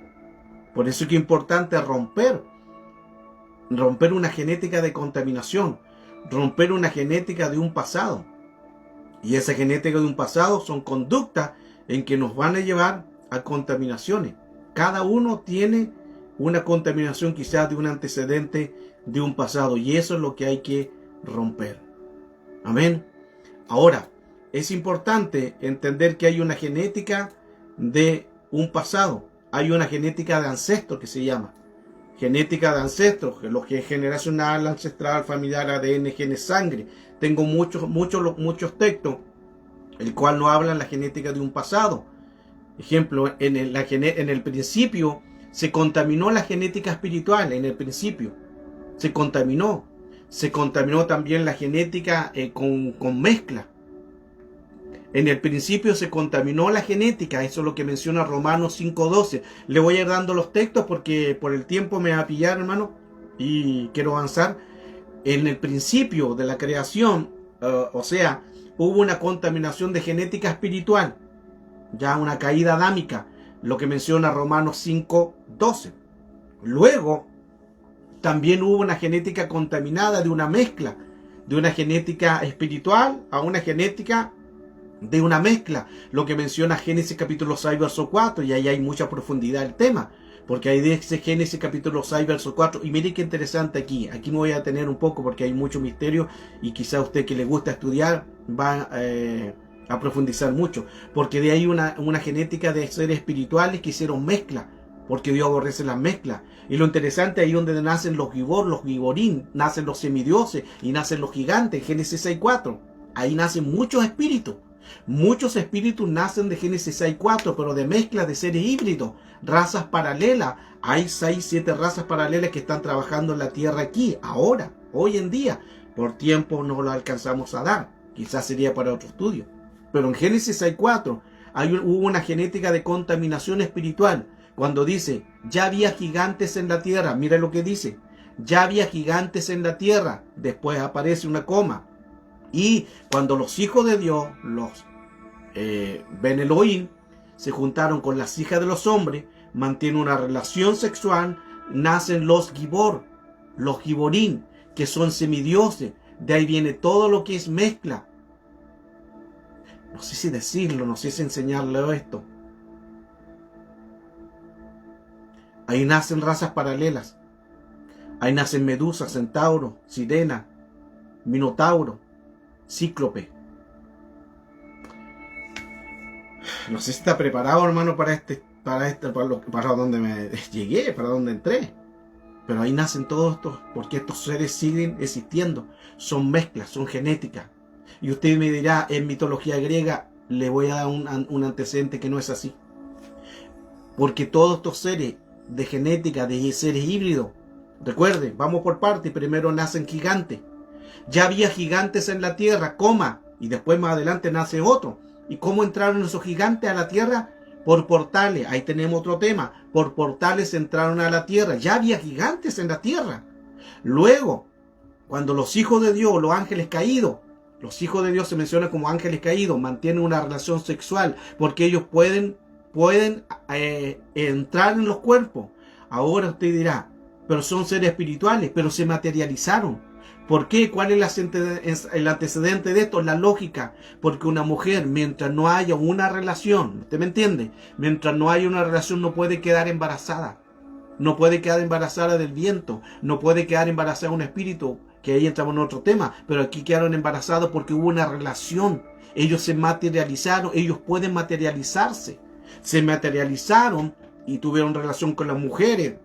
Por eso es que es importante romper una genética de contaminación, romper una genética de un pasado. Y esa genética de un pasado son conductas en que nos van a llevar a contaminaciones. Cada uno tiene una contaminación quizás de un antecedente de un pasado. Y eso es lo que hay que romper. Amén. Ahora, es importante entender que hay una genética de un pasado. Hay una genética de ancestros que se llama. Genética de ancestros, lo que es generacional, ancestral, familiar, ADN, genes, sangre. Tengo muchos textos, el cual no hablan la genética de un pasado. Ejemplo, en el principio se contaminó la genética espiritual, en el principio se contaminó también la genética con mezcla. En el principio se contaminó la genética, eso es lo que menciona Romanos 5:12. Le voy a ir dando los textos porque por el tiempo me va a pillar, hermano, y quiero avanzar. En el principio de la creación, hubo una contaminación de genética espiritual, ya una caída adámica, lo que menciona Romanos 5:12. Luego, también hubo una genética contaminada de una mezcla, de una genética espiritual a una genética de una mezcla, lo que menciona Génesis capítulo 6, verso 4, y ahí hay mucha profundidad del tema. Porque ahí dice Génesis capítulo 6, verso 4. Y mire qué interesante aquí. Aquí me voy a detener un poco porque hay mucho misterio. Y quizá a usted que le gusta estudiar va a profundizar mucho. Porque de ahí una genética de seres espirituales que hicieron mezcla porque Dios aborrece las mezclas. Y lo interesante ahí donde nacen los gibor, los giborín, nacen los semidioses y nacen los gigantes, Génesis 6:4. Ahí nacen muchos espíritus. Muchos espíritus nacen de Génesis 6:4, pero de mezcla de seres híbridos, razas paralelas. Hay 6, 7 razas paralelas que están trabajando en la tierra aquí, ahora, hoy en día. Por tiempo no lo alcanzamos a dar. Quizás sería para otro estudio. Pero en Génesis 6:4 hubo una genética de contaminación espiritual. Cuando dice, ya había gigantes en la tierra, mira lo que dice, ya había gigantes en la tierra, después aparece una coma. Y cuando los hijos de Dios, los Ben Elohim, se juntaron con las hijas de los hombres, mantienen una relación sexual, nacen los gibor, los giborín, que son semidioses. De ahí viene todo lo que es mezcla. No sé si decirlo, no sé si enseñarle esto. Ahí nacen razas paralelas. Ahí nacen Medusa, Centauro, Sirena, Minotauro, Cíclope. No sé si está preparado, hermano, para donde me llegué, para donde entré. Pero ahí nacen todos estos, porque estos seres siguen existiendo. Son mezclas, son genéticas. Y usted me dirá, en mitología griega, le voy a dar un antecedente que no es así. Porque todos estos seres de genética, de seres híbridos, recuerden, vamos por partes, primero nacen gigantes. Ya había gigantes en la tierra, y después más adelante nace otro. ¿Y cómo entraron esos gigantes a la tierra? Por portales. Ahí tenemos otro tema. Por portales entraron a la tierra. Ya había gigantes en la tierra. Luego, cuando los hijos de Dios, los ángeles caídos, los hijos de Dios se mencionan como ángeles caídos, mantienen una relación sexual porque ellos pueden entrar en los cuerpos. Ahora usted dirá, pero son seres espirituales, pero se materializaron. ¿Por qué? ¿Cuál es el antecedente de esto? La lógica. Porque una mujer, mientras no haya una relación, ¿usted me entiende? Mientras no haya una relación, no puede quedar embarazada. No puede quedar embarazada del viento. No puede quedar embarazada de un espíritu, que ahí entramos en otro tema. Pero aquí quedaron embarazados porque hubo una relación. Ellos se materializaron, ellos pueden materializarse. Se materializaron y tuvieron relación con las mujeres.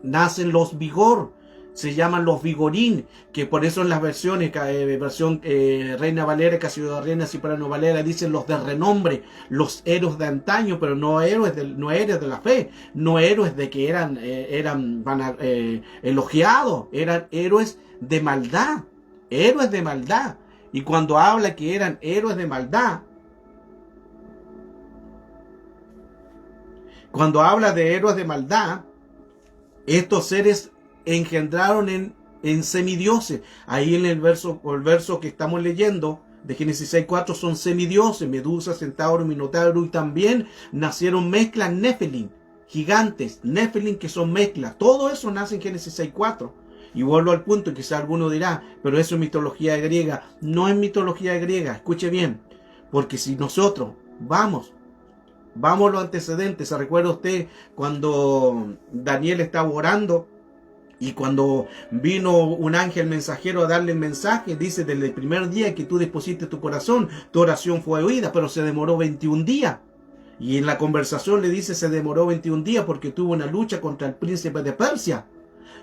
Nacen los vigor. Se llaman los vigorín, que por eso en las versiones, versión Reina Valera, Ciudad Reina, Cipriano Valera, dicen los de renombre, los héroes de antaño, pero no héroes de la fe, no héroes de que eran elogiados, eran héroes de maldad, héroes de maldad. Y cuando habla que eran héroes de maldad, cuando habla de héroes de maldad, estos seres engendraron en semidioses. Ahí en el verso que estamos leyendo de Génesis 6:4 son semidioses, Medusa, Centauro, Minotauro, y también nacieron mezclas Nefelim, gigantes, Nefelim, que son mezclas. Todo eso nace en Génesis 6:4. Y vuelvo al punto, y quizá alguno dirá, pero eso es mitología griega. No es mitología griega, escuche bien, porque si nosotros vamos a los antecedentes. ¿Se recuerda usted cuando Daniel estaba orando? Y cuando vino un ángel mensajero a darle el mensaje, dice, desde el primer día que tú dispusiste tu corazón, tu oración fue oída, pero se demoró 21 días. Y en la conversación le dice, se demoró 21 días porque tuvo una lucha contra el príncipe de Persia.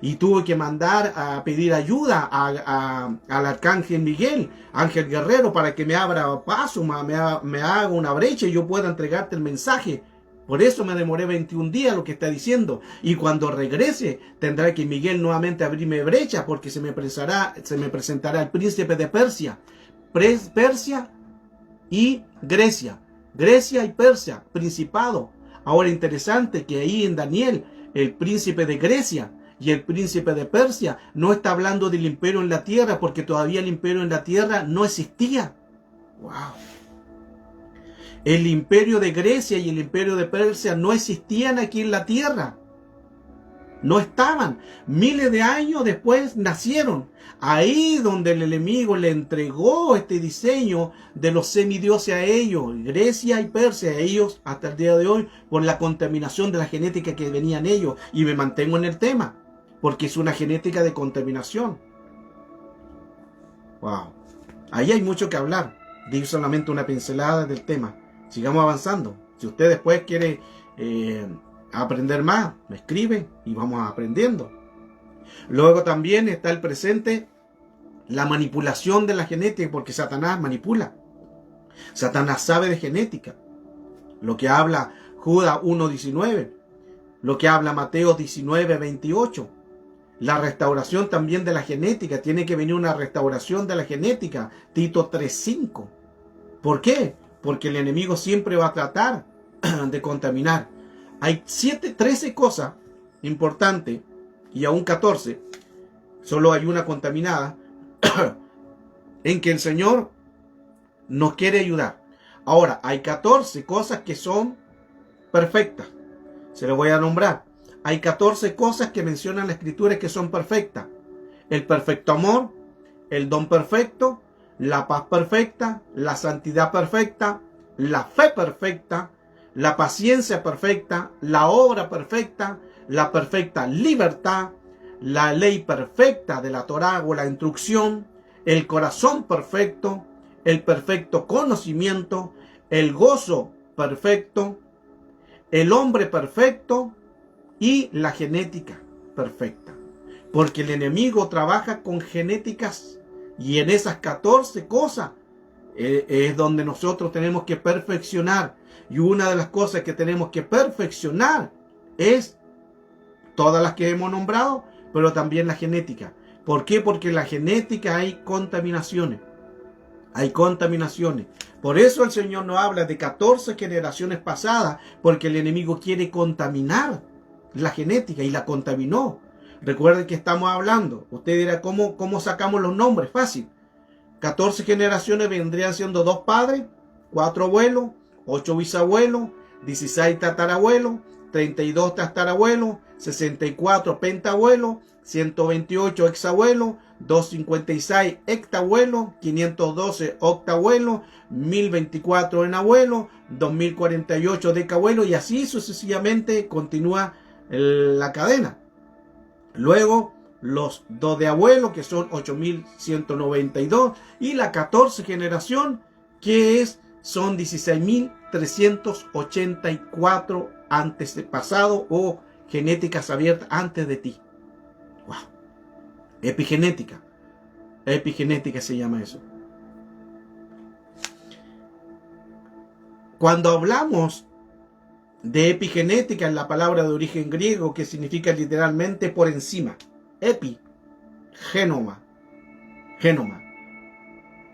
Y tuvo que mandar a pedir ayuda al arcángel Miguel, ángel guerrero, para que me abra paso, me haga una brecha y yo pueda entregarte el mensaje. Por eso me demoré 21 días, lo que está diciendo. Y cuando regrese, tendrá que Miguel nuevamente abrirme brecha, porque se me presentará el príncipe de Persia. Persia y Grecia. Grecia y Persia, principado. Ahora interesante que ahí en Daniel, el príncipe de Grecia y el príncipe de Persia no está hablando del imperio en la tierra, porque todavía el imperio en la tierra no existía. ¡Wow! El imperio de Grecia y el imperio de Persia no existían aquí en la tierra. No estaban. Miles de años después nacieron. Ahí donde el enemigo le entregó este diseño de los semidioses a ellos, Grecia y Persia, a ellos hasta el día de hoy, por la contaminación de la genética que venían ellos. Y me mantengo en el tema, porque es una genética de contaminación. Wow. Ahí hay mucho que hablar. Di solamente una pincelada del tema. Sigamos avanzando. Si usted después quiere aprender más, me escriben y vamos aprendiendo. Luego también está el presente, la manipulación de la genética, porque Satanás manipula. Satanás sabe de genética. Lo que habla Judas 1:19, lo que habla Mateo 19:28. La restauración también de la genética, tiene que venir una restauración de la genética, Tito 3:5. ¿Por qué? Porque el enemigo siempre va a tratar de contaminar. Hay 13 cosas importantes y aún 14, solo hay una contaminada, en que el Señor nos quiere ayudar. Ahora, hay 14 cosas que son perfectas. Se lo voy a nombrar. Hay 14 cosas que mencionan la Escritura que son perfectas. El perfecto amor, el don perfecto, la paz perfecta, la santidad perfecta, la fe perfecta, la paciencia perfecta, la obra perfecta, la perfecta libertad, la ley perfecta de la Torá o la instrucción, el corazón perfecto, el perfecto conocimiento, el gozo perfecto, el hombre perfecto y la genética perfecta. Porque el enemigo trabaja con genéticas y en esas 14 cosas es donde nosotros tenemos que perfeccionar. Y una de las cosas que tenemos que perfeccionar es todas las que hemos nombrado, pero también la genética. ¿Por qué? Porque en la genética hay contaminaciones. Hay contaminaciones. Por eso el Señor nos habla de 14 generaciones pasadas, porque el enemigo quiere contaminar la genética y la contaminó. Recuerden que estamos hablando. Usted dirá, ¿cómo sacamos los nombres? Fácil. 14 generaciones vendrían siendo 2 padres, 4 abuelos, 8 bisabuelos, 16 tatarabuelos, 32 tatarabuelos, 64 pentabuelos, 128 exabuelos, 256 hectabuelos, 512 octabuelos, 1024 enabuelos, 2048 decabuelos y así sucesivamente continúa la cadena. Luego los 2 de abuelo, que son 8192, y la 14 generación, que son 16.384 antepasados o genéticas abiertas antes de ti. Wow. Epigenética. Epigenética se llama eso. Cuando hablamos de epigenética en la palabra de origen griego, que significa literalmente por encima. Epi, genoma.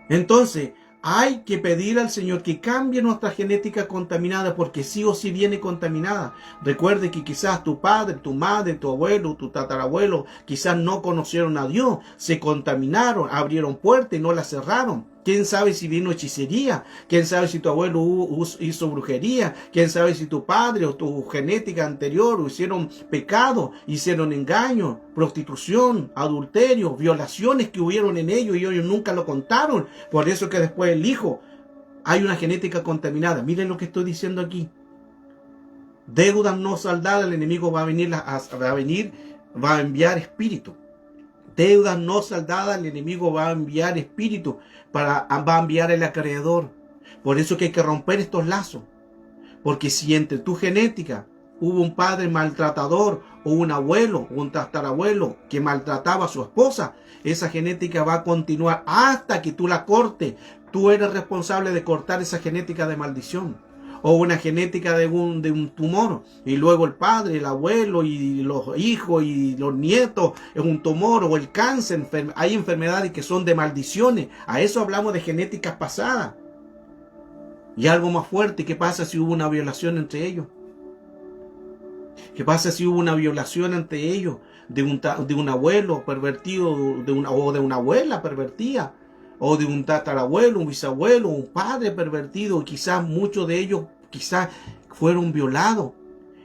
Entonces, hay que pedir al Señor que cambie nuestra genética contaminada, porque sí o sí viene contaminada. Recuerde que quizás tu padre, tu madre, tu abuelo, tu tatarabuelo, quizás no conocieron a Dios, se contaminaron, abrieron puertas y no las cerraron. ¿Quién sabe si vino hechicería? ¿Quién sabe si tu abuelo hizo brujería? ¿Quién sabe si tu padre o tu genética anterior hicieron pecado, hicieron engaño, prostitución, adulterio, violaciones que hubieron en ellos y ellos nunca lo contaron? Por eso que después el hijo, hay una genética contaminada. Miren lo que estoy diciendo aquí. Deudas no saldadas, el enemigo va a enviar espíritu. Deudas no saldadas, el enemigo va a enviar espíritu, va a enviar el acreedor. Por eso que hay que romper estos lazos. Porque si entre tu genética hubo un padre maltratador, o un abuelo, o un tatarabuelo que maltrataba a su esposa, esa genética va a continuar hasta que tú la cortes. Tú eres responsable de cortar esa genética de maldición. O una genética de un tumor, y luego el padre, el abuelo y los hijos y los nietos es un tumor, o el cáncer. Hay enfermedades que son de maldiciones. A eso hablamos de genéticas pasadas. Y algo más fuerte, ¿qué pasa si hubo una violación entre ellos? ¿Qué pasa si hubo una violación entre ellos de un abuelo pervertido, o de una abuela pervertida? O de un tatarabuelo, un bisabuelo, un padre pervertido. Quizás muchos de ellos quizás fueron violados.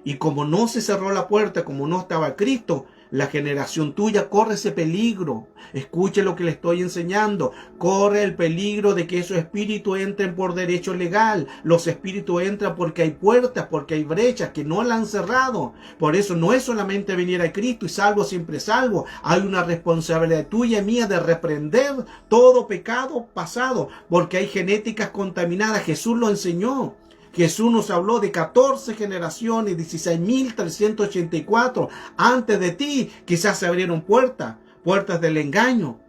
Y como no se cerró la puerta, como no estaba Cristo, la generación tuya corre ese peligro. Escuche lo que le estoy enseñando. Corre el peligro de que esos espíritus entren por derecho legal. Los espíritus entran porque hay puertas, porque hay brechas que no la han cerrado. Por eso no es solamente venir a Cristo y salvo siempre salvo. Hay una responsabilidad tuya y mía de reprender todo pecado pasado, porque hay genéticas contaminadas. Jesús lo enseñó. Jesús nos habló de 14 generaciones, 16.384. Antes de ti quizás se abrieron puertas, puertas del engaño,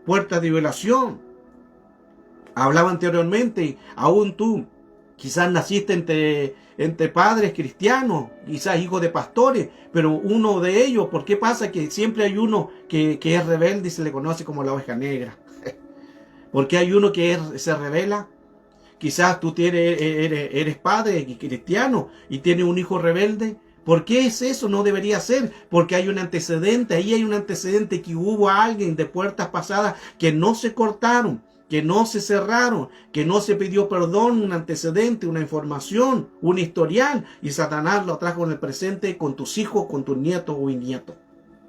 puertas de violación. Hablaba anteriormente, aún tú quizás naciste entre padres cristianos, quizás hijos de pastores, pero uno de ellos, ¿por qué pasa que siempre hay uno que es rebelde y se le conoce como la oveja negra? ¿Por qué hay uno que se revela? Quizás tú eres padre cristiano y tienes un hijo rebelde. ¿Por qué es eso? No debería ser. Porque hay un antecedente. Ahí hay un antecedente que hubo alguien de puertas pasadas que no se cortaron, que no se cerraron, que no se pidió perdón, un antecedente, una información, un historial. Y Satanás lo trajo en el presente con tus hijos, con tus nietos o bisnietos.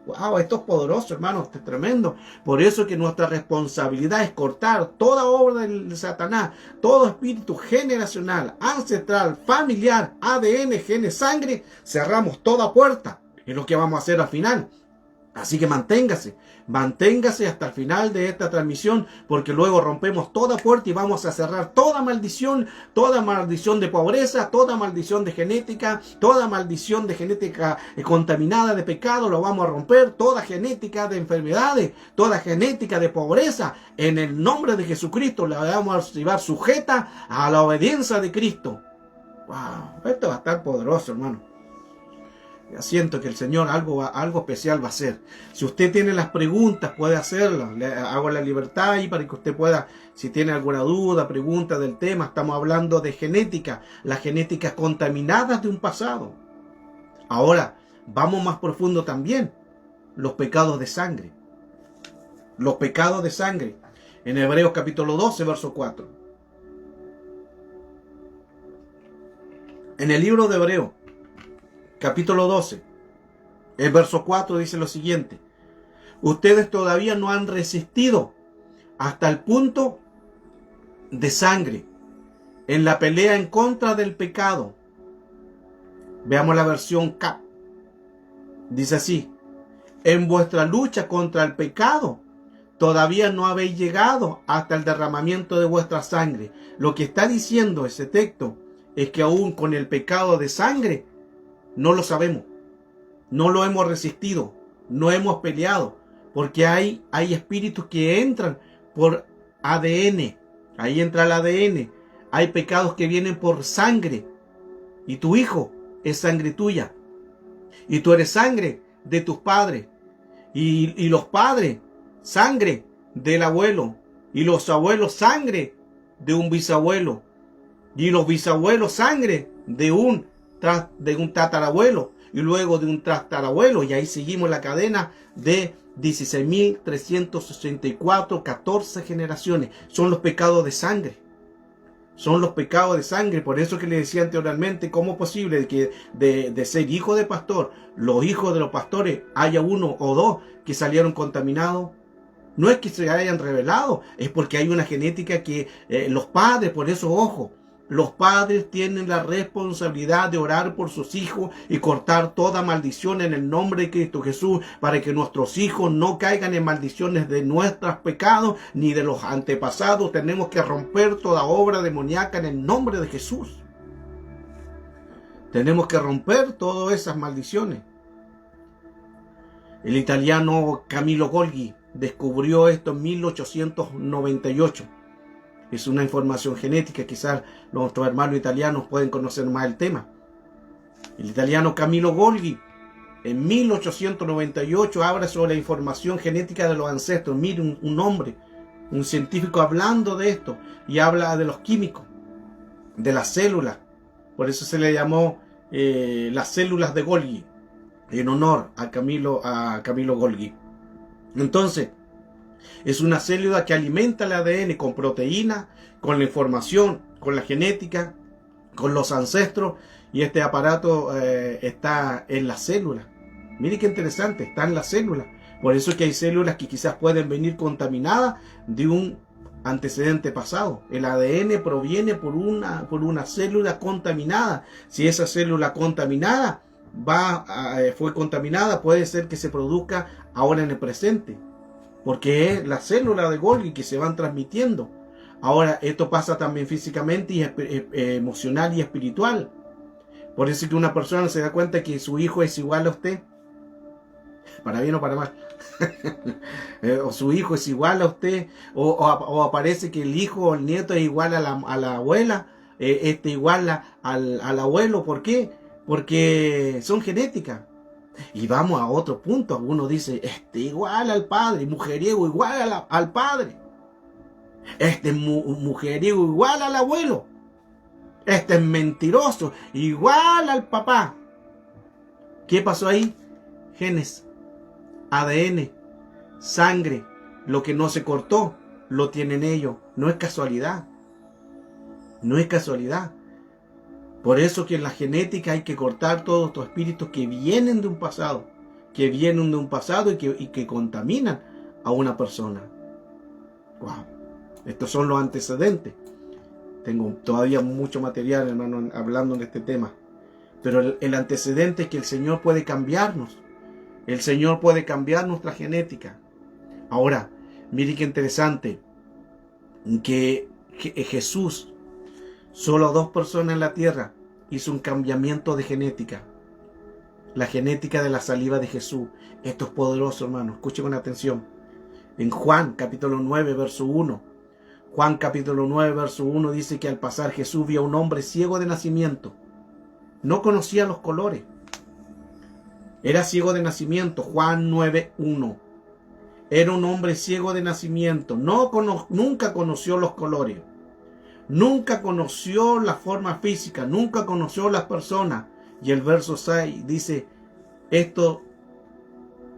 Wow, esto es poderoso, hermano, esto es tremendo. Por eso que nuestra responsabilidad es cortar toda obra de Satanás, todo espíritu generacional, ancestral, familiar, ADN, genes, sangre. Cerramos toda puerta. Es lo que vamos a hacer al final. Así que manténgase hasta el final de esta transmisión, porque luego rompemos toda puerta y vamos a cerrar toda maldición de pobreza, toda maldición de genética contaminada de pecado, lo vamos a romper, toda genética de enfermedades, toda genética de pobreza, en el nombre de Jesucristo la vamos a llevar sujeta a la obediencia de Cristo. Wow, esto va a estar poderoso, hermano. Ya siento que el Señor algo especial va a hacer. Si usted tiene las preguntas, puede hacerlas. Le hago la libertad ahí para que usted pueda, si tiene alguna duda, pregunta del tema. Estamos hablando de genética, las genéticas contaminadas de un pasado. Ahora, vamos más profundo también. Los pecados de sangre. Los pecados de sangre. En Hebreos capítulo 12, verso 4. En el libro de Hebreos, capítulo 12, el verso 4 dice lo siguiente: ustedes todavía no han resistido hasta el punto de sangre en la pelea en contra del pecado. Veamos la versión Cap. Dice así: en vuestra lucha contra el pecado todavía no habéis llegado hasta el derramamiento de vuestra sangre. Lo que está diciendo ese texto es que aún con el pecado de sangre no lo sabemos, no lo hemos resistido, no hemos peleado, porque hay espíritus que entran por ADN, ahí entra el ADN, hay pecados que vienen por sangre, y tu hijo es sangre tuya, y tú eres sangre de tus padres, y los padres, sangre del abuelo, y los abuelos, sangre de un bisabuelo, y los bisabuelos, sangre de un tatarabuelo, y luego de un tatarabuelo, y ahí seguimos la cadena de 16.364, 14 generaciones. Son los pecados de sangre. Son los pecados de sangre. Por eso que le decía anteriormente, ¿cómo es posible que de ser hijo de pastor, los hijos de los pastores, haya uno o dos que salieron contaminados? No es que se hayan revelado, es porque hay una genética que los padres, por eso, ojo, los padres tienen la responsabilidad de orar por sus hijos y cortar toda maldición en el nombre de Cristo Jesús, para que nuestros hijos no caigan en maldiciones de nuestros pecados ni de los antepasados. Tenemos que romper toda obra demoníaca en el nombre de Jesús. Tenemos que romper todas esas maldiciones. El italiano Camillo Golgi descubrió esto en 1898. Es una información genética, quizás nuestros hermanos italianos pueden conocer más el tema. El italiano Camillo Golgi en 1898 habla sobre la información genética de los ancestros. Mire, un hombre, un científico hablando de esto, y habla de los químicos, de las células. Por eso se le llamó las células de Golgi, en honor a Camillo Golgi. Entonces, es una célula que alimenta el ADN con proteínas, con la información, con la genética, con los ancestros, y este aparato está en la célula. Mire qué interesante, está en la célula. Por eso es que hay células que quizás pueden venir contaminadas de un antecedente pasado. El ADN proviene por una célula contaminada. Si esa célula contaminada fue contaminada, puede ser que se produzca ahora en el presente, porque es la célula de Golgi que se van transmitiendo. Ahora, esto pasa también físicamente y emocional y espiritual. Por eso es que una persona se da cuenta que su hijo es igual a usted, para bien o para mal. O su hijo es igual a usted, o aparece que el hijo o el nieto es igual a la abuela, igual al abuelo. ¿Por qué? Porque son genéticas. Y vamos a otro punto. Algunos dicen, igual al padre, mujeriego igual al padre. Mujeriego igual al abuelo. Es mentiroso, igual al papá. ¿Qué pasó ahí? Genes, ADN, sangre, lo que no se cortó, lo tienen ellos. No es casualidad. No es casualidad. Por eso que en la genética hay que cortar todos estos espíritus que vienen de un pasado. Que vienen de un pasado y que contaminan a una persona. Wow. Estos son los antecedentes. Tengo todavía mucho material, hermano, hablando de este tema. Pero el antecedente es que el Señor puede cambiarnos. El Señor puede cambiar nuestra genética. Ahora, mire qué interesante. Que Jesús, solo 2 personas en la tierra, hizo un cambiamiento de genética. La genética de la saliva de Jesús. Esto es poderoso, hermano. Escuche con atención. En Juan, capítulo 9, verso 1. Juan capítulo 9, verso 1 dice que al pasar Jesús vio a un hombre ciego de nacimiento. No conocía los colores. Era ciego de nacimiento. Juan 9, 1. Era un hombre ciego de nacimiento. Nunca conoció los colores. Nunca conoció la forma física. Nunca conoció las personas. Y el verso 6 dice, esto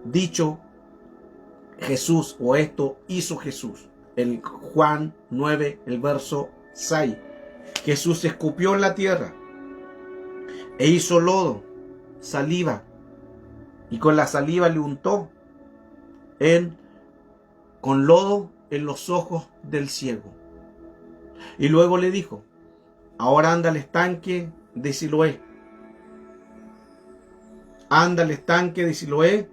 dicho Jesús, o esto hizo Jesús. El Juan 9, el verso 6. Jesús escupió en la tierra e hizo lodo, saliva, y con la saliva le untó con lodo en los ojos del ciego. Y luego le dijo, ahora anda al estanque de Siloé. Anda al estanque de Siloé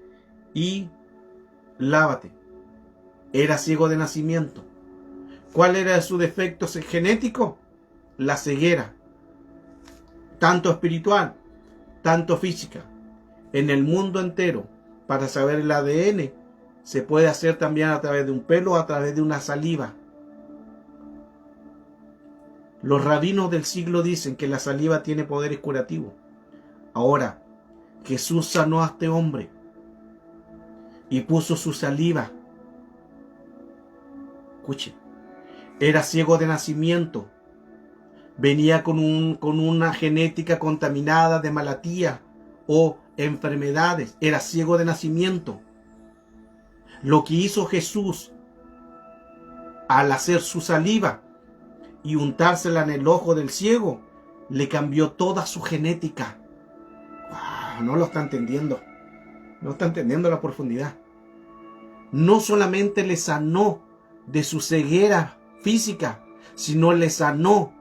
y lávate. Era ciego de nacimiento. ¿Cuál era su defecto genético? La ceguera. Tanto espiritual, tanto física. En el mundo entero, para saber el ADN, se puede hacer también a través de un pelo o a través de una saliva. Los rabinos del siglo dicen que la saliva tiene poderes curativos. Ahora, Jesús sanó a este hombre y puso su saliva. Escuche, era ciego de nacimiento, venía con una genética contaminada de malatía o enfermedades, era ciego de nacimiento. Lo que hizo Jesús al hacer su saliva y untársela en el ojo del ciego, le cambió toda su genética. Wow, no lo está entendiendo, no está entendiendo la profundidad. No solamente le sanó de su ceguera física, sino le sanó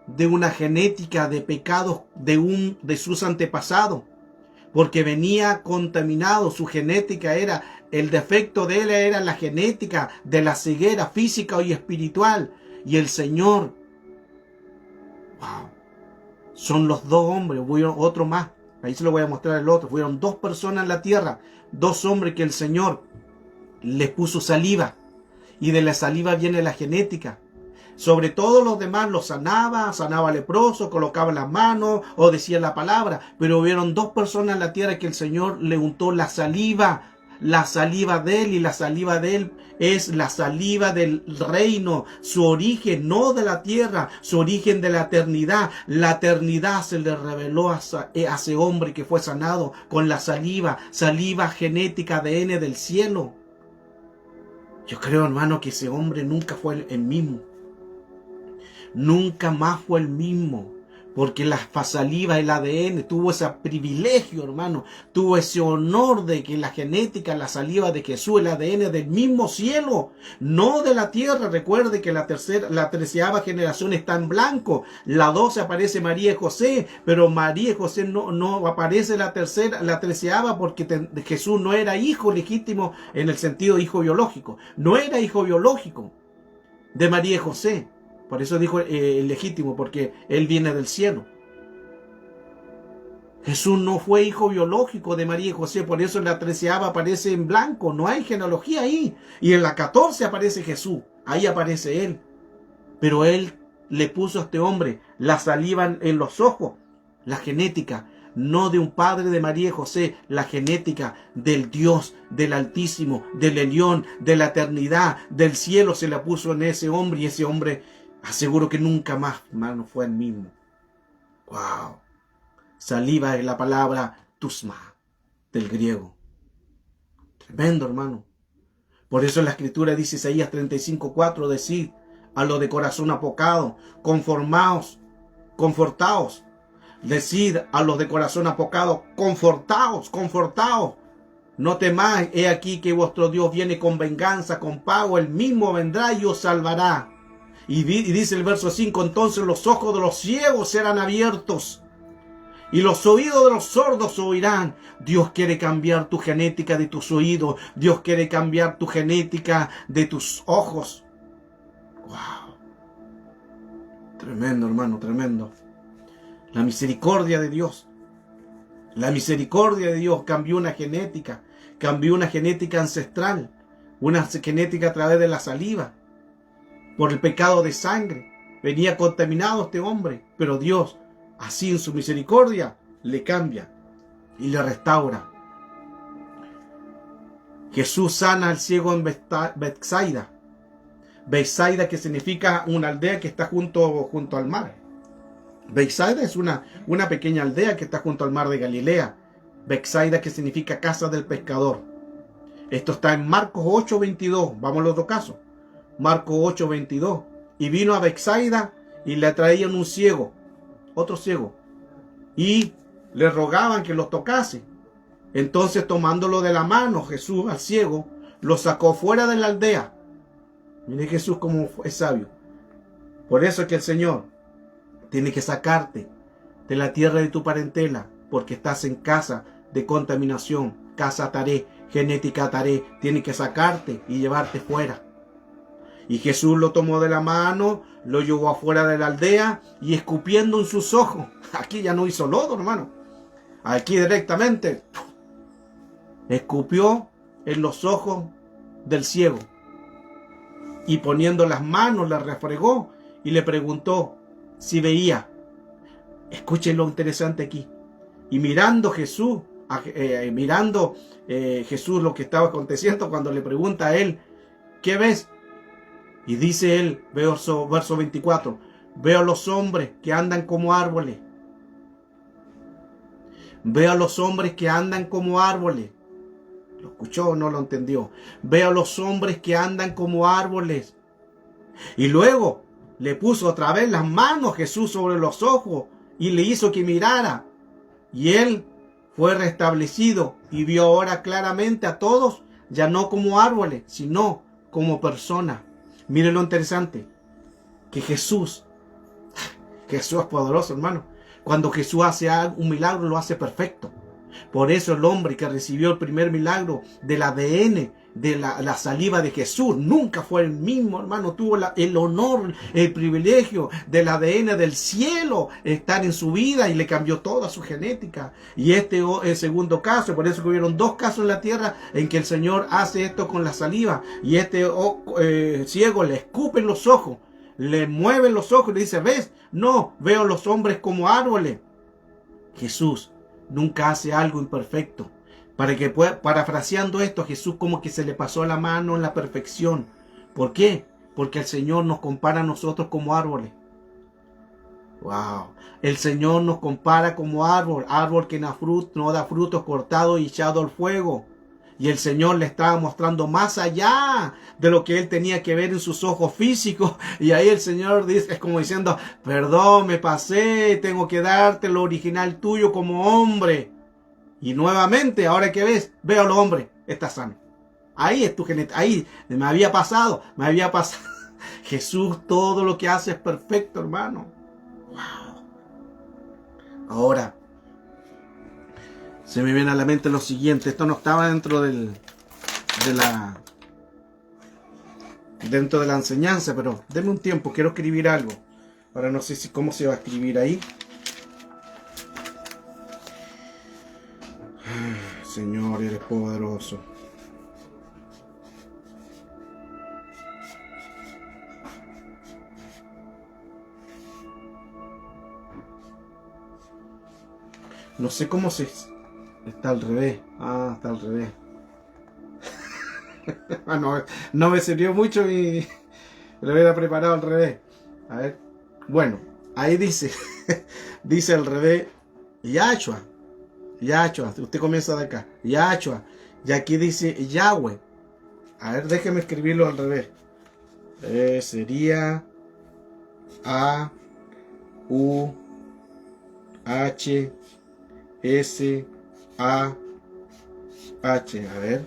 de una genética de pecados de sus antepasados, porque venía contaminado. Su genética era, el defecto de él era la genética de la ceguera física y espiritual. Y el Señor, wow, son los 2 hombres, hubo otro más, ahí se lo voy a mostrar el otro, fueron 2 personas en la tierra, 2 hombres que el Señor les puso saliva. Y de la saliva viene la genética. Sobre todos los demás los sanaba leproso, colocaba las manos o decía la palabra. Pero hubieron 2 personas en la tierra que el Señor le untó la saliva de él, y la saliva de él es la saliva del reino, su origen no de la tierra, su origen de la eternidad. La eternidad se le reveló a ese hombre que fue sanado con la saliva genética, ADN del cielo. Yo creo, hermano, que ese hombre nunca fue el mismo. Nunca más fue el mismo. Porque la saliva, el ADN, tuvo ese privilegio, hermano. Tuvo ese honor de que la genética, la saliva de Jesús, el ADN del mismo cielo. No de la tierra. Recuerde que la 13ª generación está en blanco. La 12 aparece María y José. Pero María y José no aparece la 13ª, porque Jesús no era hijo legítimo en el sentido de hijo biológico. No era hijo biológico. de María y José. Por eso dijo legítimo, porque él viene del cielo. Jesús no fue hijo biológico de María y José, por eso en la 13ª aparece en blanco, no hay genealogía ahí. Y en la 14 aparece Jesús, ahí aparece él. Pero él le puso a este hombre la saliva en los ojos, la genética, no de un padre de María y José, la genética del Dios, del Altísimo, del Elión, de la eternidad, del cielo se la puso en ese hombre, y ese hombre aseguro que nunca más, hermano, fue el mismo. ¡Wow! Saliva es la palabra tusma, del griego. Tremendo, hermano. Por eso la Escritura dice, Isaías 35:4, decid a los de corazón apocado, confortaos. Decid a los de corazón apocado, confortaos. No temáis, he aquí que vuestro Dios viene con venganza, con pago, él mismo vendrá y os salvará. Y dice el verso 5, entonces los ojos de los ciegos serán abiertos y los oídos de los sordos oirán. Dios quiere cambiar tu genética de tus oídos. Dios quiere cambiar tu genética de tus ojos. ¡Wow! Tremendo, hermano, tremendo. La misericordia de Dios. La misericordia de Dios cambió una genética. Cambió una genética ancestral. Una genética a través de la saliva. Por el pecado de sangre. Venía contaminado este hombre. Pero Dios, así en su misericordia, le cambia y le restaura. Jesús sana al ciego en Betsaida. Betsaida, que significa una aldea que está junto al mar. Betsaida es una pequeña aldea que está junto al mar de Galilea. Betsaida, que significa casa del pescador. Esto está en Marcos 8:22. Vamos al otro caso. Marcos 8:22. Y vino a Betsaida y le traían un ciego, otro ciego, y le rogaban que lo tocase. Entonces, tomándolo de la mano, Jesús al ciego lo sacó fuera de la aldea. Mire Jesús como es sabio. Por eso es que el Señor tiene que sacarte de la tierra de tu parentela, porque estás en casa de contaminación, casa taré, genética taré. Tiene que sacarte y llevarte fuera. Y Jesús lo tomó de la mano, lo llevó afuera de la aldea y escupiendo en sus ojos. Aquí ya no hizo lodo, hermano. Aquí directamente escupió en los ojos del ciego. Y poniendo las manos le refregó y le preguntó si veía. Escuchen lo interesante aquí. Y mirando Jesús lo que estaba aconteciendo, cuando le pregunta a él, ¿qué ves? Y dice él, verso 24, veo a los hombres que andan como árboles. Veo a los hombres que andan como árboles. ¿Lo escuchó o no lo entendió? Veo a los hombres que andan como árboles. Y luego le puso otra vez las manos Jesús sobre los ojos y le hizo que mirara. Y él fue restablecido y vio ahora claramente a todos, ya no como árboles, sino como personas. Mire lo interesante, que Jesús es poderoso, hermano. Cuando Jesús hace un milagro, lo hace perfecto. Por eso el hombre que recibió el primer milagro del ADN, de la saliva de Jesús, nunca fue el mismo, hermano. Tuvo el honor, el privilegio del ADN del cielo estar en su vida y le cambió toda su genética. Y este es el segundo caso. Por eso que hubieron dos casos en la tierra en que el Señor hace esto con la saliva. Y este ciego le escupe en los ojos, le mueve los ojos y le dice, ¿ves? No, veo los hombres como árboles. Jesús nunca hace algo imperfecto. Parafraseando esto, Jesús como que se le pasó la mano en la perfección. ¿Por qué? Porque el Señor nos compara a nosotros como árboles. ¡Wow! El Señor nos compara como árbol que no da frutos, cortado y echado al fuego. Y el Señor le estaba mostrando más allá de lo que él tenía que ver en sus ojos físicos. Y ahí el Señor dice, es como diciendo, perdón, me pasé, tengo que darte lo original tuyo como hombre. Y nuevamente, ahora que ves, veo al hombre, está sano. Ahí es tu genética, ahí me había pasado. Jesús todo lo que hace es perfecto, hermano. Wow. Ahora, se me viene a la mente lo siguiente. Esto no estaba dentro de dentro de la enseñanza, pero denme un tiempo, quiero escribir algo. Ahora no sé cómo se va a escribir ahí. Señor, eres poderoso. No sé cómo se... Está al revés. Ah, está al revés. No me sirvió mucho y lo hubiera preparado al revés. A ver. Bueno, ahí dice. Dice al revés. Yahshua. Yahshua. Usted comienza de acá. Yahshua. Y aquí dice Yahweh. A ver, déjeme escribirlo al revés. Sería A U H S A H. A ver.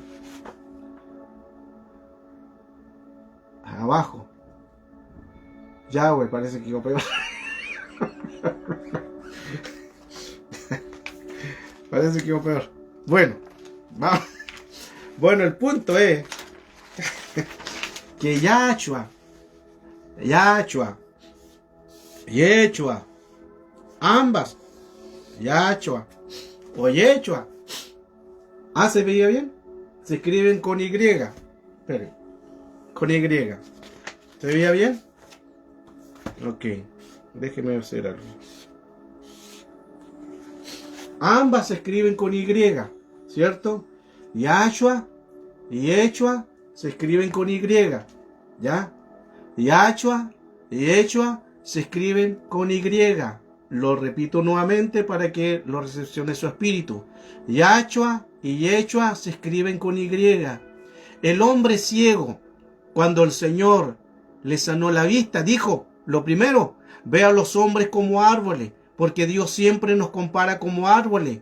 Abajo. Yahweh, parece que iba peor. Parece que iba peor. Bueno, vamos. Bueno, el punto es que Yahshua, Yeshua, ambas, Yahshua o Yeshua. ¿Se veía bien? Se escriben con Y. Esperen. Con Y. ¿Se veía bien? Ok. Déjeme hacer algo. Ambas se escriben con Y. ¿Cierto? Yahshua y Yeshua se escriben con Y. ¿Ya? Yahshua y Yeshua se escriben con Y. Lo repito nuevamente para que lo recepcione su espíritu. Yahshua y Yeshua se escriben con Y. El hombre ciego, cuando el Señor le sanó la vista, dijo, lo primero, ve a los hombres como árboles, porque Dios siempre nos compara como árboles.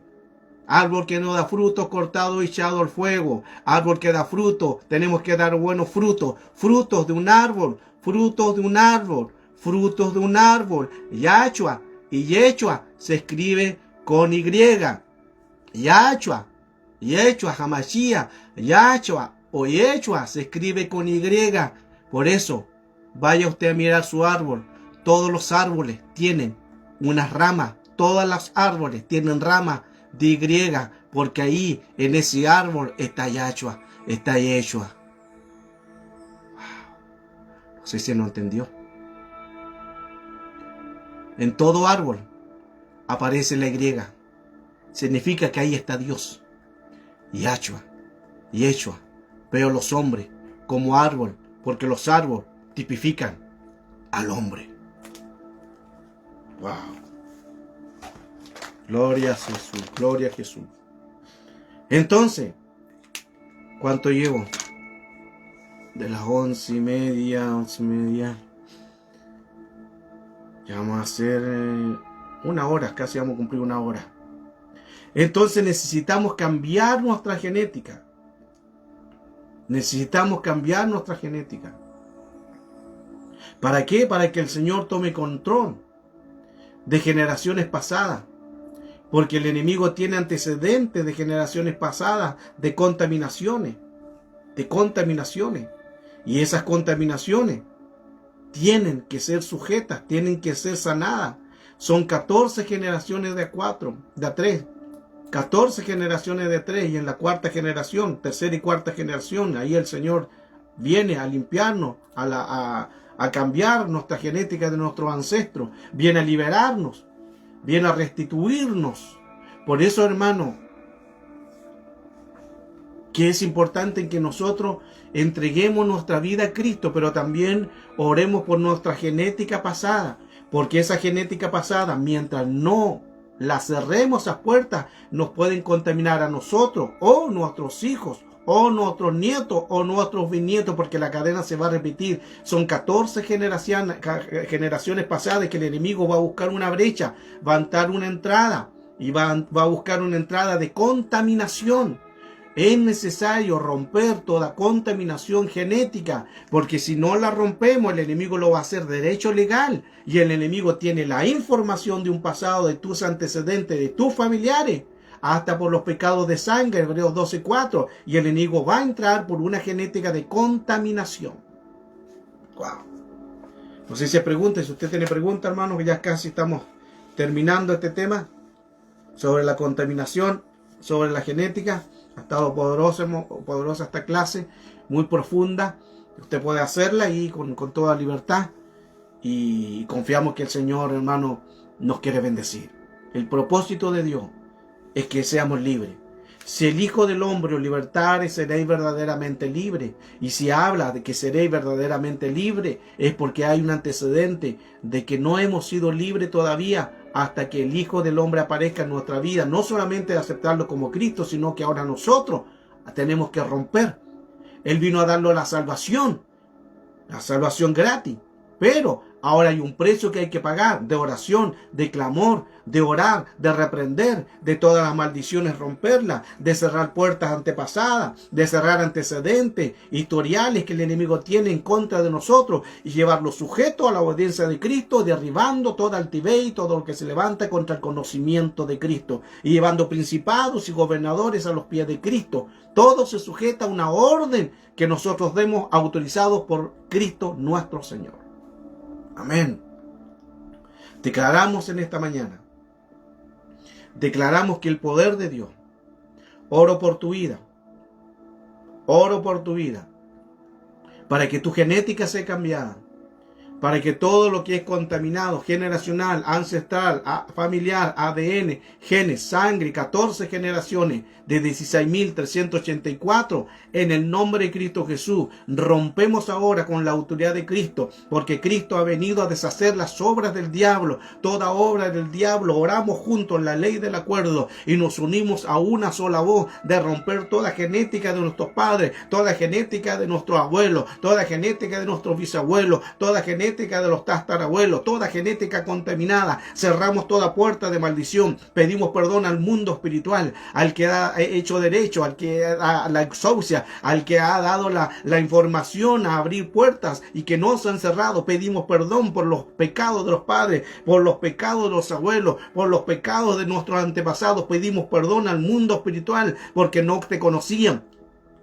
Árbol que no da fruto, cortado y echado al fuego. Árbol que da fruto, tenemos que dar buenos frutos. Frutos de un árbol, frutos de un árbol, frutos de un árbol. Yahshua y Yeshua se escribe con Y. Yahshua, Yeshua, Hamashiach, Yahshua o Yeshua se escribe con Y. Por eso, vaya usted a mirar su árbol. Todos los árboles tienen unas ramas. Todos los árboles tienen ramas de Y, porque ahí en ese árbol está Yahshua, está Yeshua. No sé si no entendió. En todo árbol aparece la Y. Significa que ahí está Dios. Yahshua, Yeshua. Veo los hombres como árbol, porque los árboles tipifican al hombre. Wow. Gloria a Jesús, gloria a Jesús. Entonces, ¿cuánto llevo? De las 11:30. Ya vamos a hacer una hora, casi vamos a cumplir una hora. Entonces necesitamos cambiar nuestra genética. Necesitamos cambiar nuestra genética. ¿Para qué? Para que el Señor tome control de generaciones pasadas. Porque el enemigo tiene antecedentes de generaciones pasadas de contaminaciones. Y esas contaminaciones tienen que ser sujetas, tienen que ser sanadas. Son 14 generaciones de a 3. 14 generaciones de 3 y en la cuarta generación, tercera y cuarta generación, ahí el Señor viene a limpiarnos, a cambiar nuestra genética de nuestros ancestros, viene a liberarnos. Viene a restituirnos. Por eso, hermano, que es importante que nosotros entreguemos nuestra vida a Cristo, pero también oremos por nuestra genética pasada, porque esa genética pasada, mientras no la cerremos esas puertas, nos pueden contaminar a nosotros o nuestros hijos o nuestros nietos o nuestros bisnietos, porque la cadena se va a repetir. Son 14 generaciones pasadas que el enemigo va a buscar una brecha, va a entrar una entrada y va a buscar una entrada de contaminación. Es necesario romper toda contaminación genética, porque si no la rompemos, el enemigo lo va a hacer derecho legal, y el enemigo tiene la información de un pasado, de tus antecedentes, de tus familiares, hasta por los pecados de sangre, Hebreos 12:4, y el enemigo va a entrar por una genética de contaminación. Wow. No sé si se pregunta, si usted tiene pregunta, hermano, que ya casi estamos terminando este tema sobre la contaminación, sobre la genética. Ha estado poderosa esta clase, muy profunda. Usted puede hacerla y con toda libertad. Y confiamos que el Señor, hermano, nos quiere bendecir. El propósito de Dios es que seamos libres. Si el Hijo del Hombre os libertare, seréis verdaderamente libres. Y si habla de que seréis verdaderamente libres, es porque hay un antecedente de que no hemos sido libres todavía hasta que el Hijo del Hombre aparezca en nuestra vida. No solamente de aceptarlo como Cristo, sino que ahora nosotros tenemos que romper. Él vino a darnos la salvación gratis. Pero ahora hay un precio que hay que pagar, de oración, de clamor, de orar, de reprender, de todas las maldiciones romperlas, de cerrar puertas antepasadas, de cerrar antecedentes, historiales que el enemigo tiene en contra de nosotros y llevarlos sujetos a la obediencia de Cristo, derribando toda altivez y todo lo que se levanta contra el conocimiento de Cristo y llevando principados y gobernadores a los pies de Cristo. Todo se sujeta a una orden que nosotros demos autorizados por Cristo nuestro Señor. Amén. Declaramos en esta mañana. Declaramos que el poder de Dios. Oro por tu vida. Oro por tu vida. Para que tu genética sea cambiada. Para que todo lo que es contaminado, generacional, ancestral, familiar, ADN, genes, sangre, 14 generaciones de 16.384, en el nombre de Cristo Jesús, rompemos ahora con la autoridad de Cristo, porque Cristo ha venido a deshacer las obras del diablo, toda obra del diablo. Oramos juntos en la ley del acuerdo y nos unimos a una sola voz de romper toda genética de nuestros padres, toda genética de nuestros abuelos, toda genética de nuestros bisabuelos, toda genética de los tatarabuelos, toda genética contaminada. Cerramos toda puerta de maldición. Pedimos perdón al mundo espiritual, al que ha hecho derecho, al que ha la exaucia, al que ha dado la información a abrir puertas y que no se han cerrado. Pedimos perdón por los pecados de los padres, por los pecados de los abuelos, por los pecados de nuestros antepasados. Pedimos perdón al mundo espiritual porque no te conocían.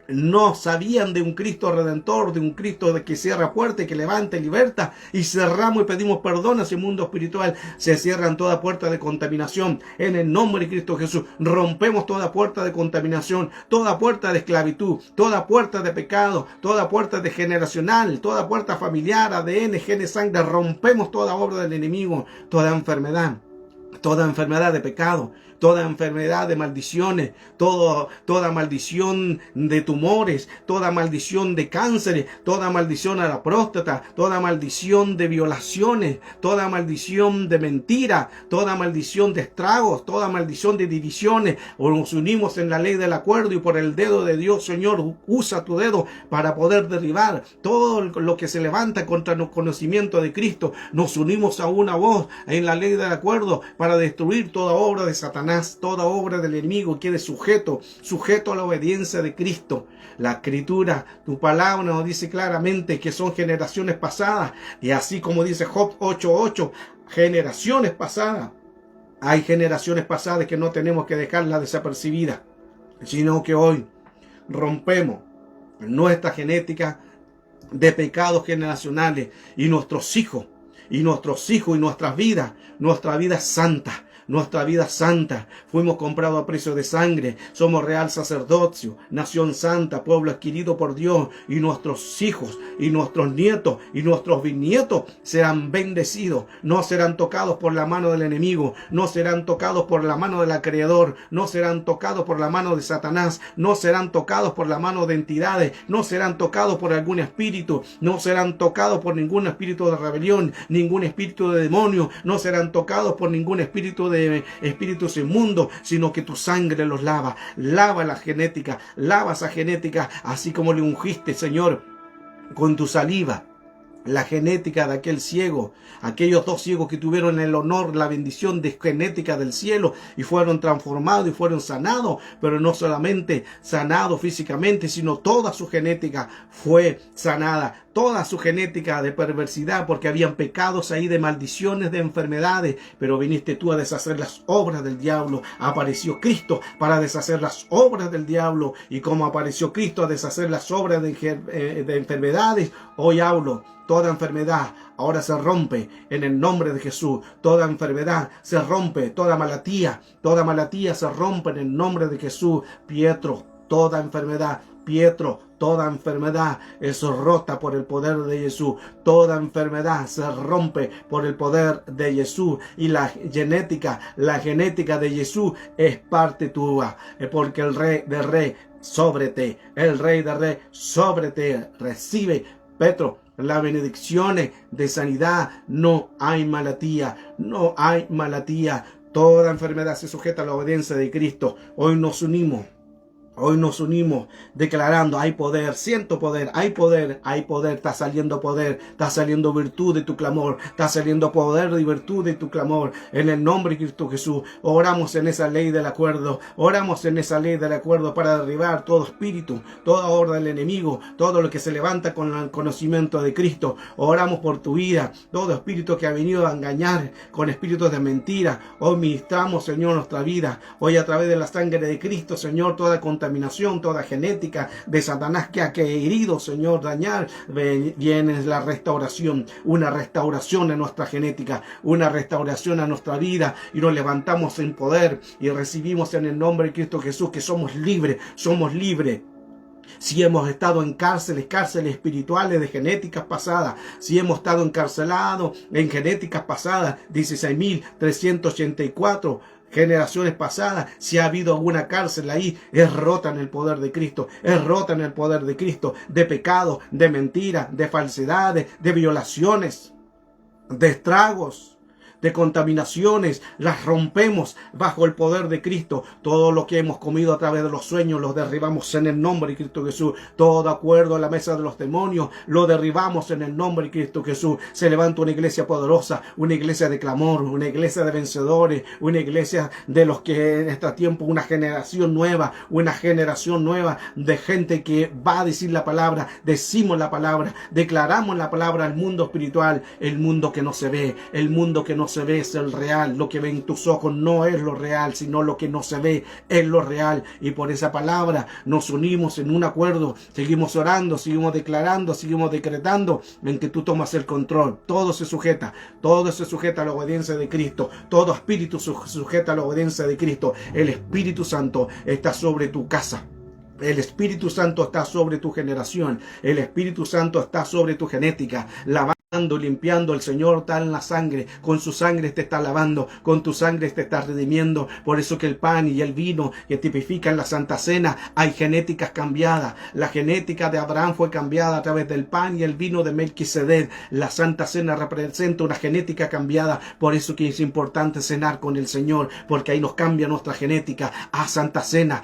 No sabían de un Cristo redentor, de un Cristo que cierra puertas, que levanta y liberta, y cerramos y pedimos perdón a ese mundo espiritual. Se cierran toda puerta de contaminación en el nombre de Cristo Jesús. Rompemos toda puerta de contaminación, toda puerta de esclavitud, toda puerta de pecado, toda puerta de generacional, toda puerta familiar, ADN, genes, sangre. Rompemos toda obra del enemigo, toda enfermedad de pecado, toda enfermedad de maldiciones, toda maldición de tumores, toda maldición de cánceres, toda maldición a la próstata, toda maldición de violaciones, toda maldición de mentira, toda maldición de estragos, toda maldición de divisiones. O nos unimos en la ley del acuerdo y por el dedo de Dios, Señor, usa tu dedo para poder derribar todo lo que se levanta contra el conocimiento de Cristo. Nos unimos a una voz en la ley del acuerdo para destruir toda obra de Satanás, toda obra del enemigo. Quede sujeto a la obediencia de Cristo. La Escritura, tu palabra nos dice claramente que son generaciones pasadas, y así como dice Job 8:8, generaciones pasadas. Hay generaciones pasadas que no tenemos que dejarlas desapercibidas, sino que hoy rompemos nuestra genética de pecados generacionales y nuestras vidas, nuestra vida santa. Nuestra vida santa, fuimos comprados a precio de sangre, somos real sacerdocio, nación santa, pueblo adquirido por Dios, y nuestros hijos, y nuestros nietos, y nuestros bisnietos serán bendecidos, no serán tocados por la mano del enemigo, no serán tocados por la mano del acreedor, no serán tocados por la mano de Satanás, no serán tocados por la mano de entidades, no serán tocados por algún espíritu, no serán tocados por ningún espíritu de rebelión, ningún espíritu de demonio, no serán tocados por ningún espíritu de espíritus inmundos, sino que tu sangre los lava la genética, lava esa genética, así como le ungiste, Señor, con tu saliva la genética de aquel ciego, aquellos 2 ciegos que tuvieron el honor, la bendición de genética del cielo y fueron transformados y fueron sanados, pero no solamente sanados físicamente, sino toda su genética fue sanada. toda su genética de perversidad, porque habían pecados ahí de maldiciones, de enfermedades, pero viniste tú a deshacer las obras del diablo. Apareció Cristo para deshacer las obras del diablo, y como apareció Cristo a deshacer las obras de enfermedades, hoy hablo. Toda enfermedad ahora se rompe en el nombre de Jesús. Toda enfermedad se rompe, toda malatía se rompe en el nombre de Jesús. Pietro, toda enfermedad es rota por el poder de Jesús. Toda enfermedad se rompe por el poder de Jesús. Y la genética de Jesús es parte tuya, porque el Rey de Rey sobre ti, recibe, Petro, las benedicciones de sanidad. No hay malatía. Toda enfermedad se sujeta a la obediencia de Cristo. Hoy nos unimos declarando: hay poder, siento poder, hay poder, está saliendo virtud de tu clamor, está saliendo poder y virtud de tu clamor, en el nombre de Cristo Jesús. Oramos en esa ley del acuerdo, para derribar todo espíritu, toda obra del enemigo, todo lo que se levanta con el conocimiento de Cristo. Oramos por tu vida, todo espíritu que ha venido a engañar con espíritus de mentira. Hoy ministramos, Señor, nuestra vida, hoy a través de la sangre de Cristo, Señor, toda contaminación, toda genética de Satanás que ha querido, Señor, dañar, viene la restauración, una restauración en nuestra genética, una restauración a nuestra vida, y nos levantamos en poder y recibimos en el nombre de Cristo Jesús que somos libres. Si hemos estado en cárceles espirituales de genéticas pasadas, si hemos estado encarcelados en genéticas pasadas, 16.384 generaciones pasadas, si ha habido alguna cárcel ahí, es rota en el poder de Cristo, de pecado, de mentira, de falsedades, de violaciones, de estragos, de contaminaciones, las rompemos bajo el poder de Cristo. Todo lo que hemos comido a través de los sueños lo derribamos en el nombre de Cristo Jesús. Todo acuerdo a la mesa de los demonios lo derribamos en el nombre de Cristo Jesús. Se levanta una iglesia poderosa, una iglesia de clamor, una iglesia de vencedores, una iglesia de los que en este tiempo, una generación nueva de gente que va a decir la palabra. Decimos la palabra, declaramos la palabra al mundo espiritual, el mundo que no se ve, es el real. Lo que ven tus ojos no es lo real, sino lo que no se ve es lo real. Y por esa palabra nos unimos en un acuerdo, seguimos orando, seguimos declarando, seguimos decretando en que tú tomas el control. Todo se sujeta a la obediencia de Cristo. Todo espíritu se sujeta a la obediencia de Cristo. El Espíritu Santo está sobre tu casa. El Espíritu Santo está sobre tu generación. El Espíritu Santo está sobre tu genética. Limpiando, el Señor está en la sangre, con su sangre te está lavando, con tu sangre te está redimiendo. Por eso que el pan y el vino que tipifican la Santa Cena, hay genéticas cambiadas. La genética de Abraham fue cambiada a través del pan y el vino de Melquisedec. La Santa Cena representa una genética cambiada. Por eso que es importante cenar con el Señor, porque ahí nos cambia nuestra genética. Haz Santa Cena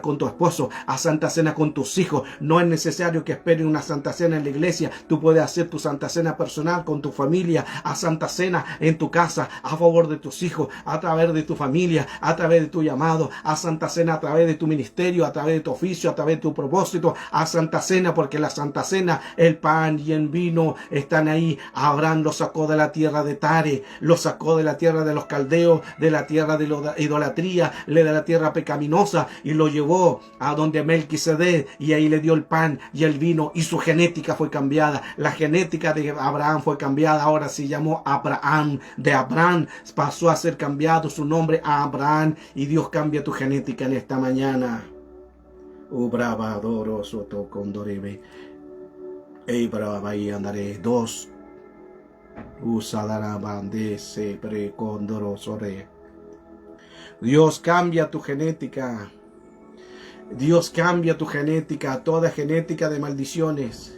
con tu esposo, haz Santa Cena con tus hijos. No es necesario que esperes una Santa Cena en la iglesia. Tú puedes hacer tu Santa Cena personal con tu familia, a Santa Cena en tu casa, a favor de tus hijos, a través de tu familia, a través de tu llamado, a Santa Cena a través de tu ministerio, a través de tu oficio, a través de tu propósito, a Santa Cena, porque la Santa Cena, el pan y el vino están ahí. Abraham lo sacó de la tierra de Tare, lo sacó de la tierra de los caldeos, de la tierra de la idolatría, de la tierra pecaminosa, y lo llevó a donde Melquisedec, y ahí le dio el pan y el vino, y su genética fue cambiada. La genética de Abraham fue cambiada, ahora se llamó Abraham. De Abraham pasó a ser cambiado su nombre a Abraham, y Dios cambia tu genética en esta mañana. Brava soto condorebe. Brava y andaré dos. Usadarabande se precondorosore. Dios cambia tu genética. Dios cambia tu genética, toda genética de maldiciones.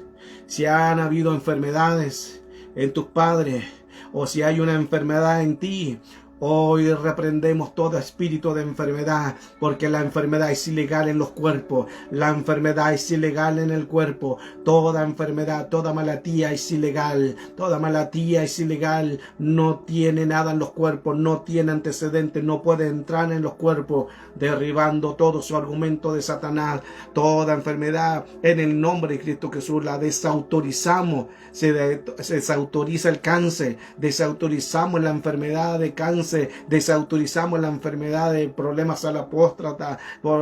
Si han habido enfermedades en tus padres, o si hay una enfermedad en ti, Hoy reprendemos todo espíritu de enfermedad, porque la enfermedad es ilegal en los cuerpos. La enfermedad es ilegal en el cuerpo. Toda enfermedad, toda malatía es ilegal. Toda malatía es ilegal. No tiene nada en los cuerpos, no tiene antecedentes, no puede entrar en los cuerpos, derribando todo su argumento de Satanás. Toda enfermedad en el nombre de Cristo Jesús la desautorizamos. Se desautoriza el cáncer, desautorizamos la enfermedad de cáncer, desautorizamos la enfermedad de problemas a la próstata,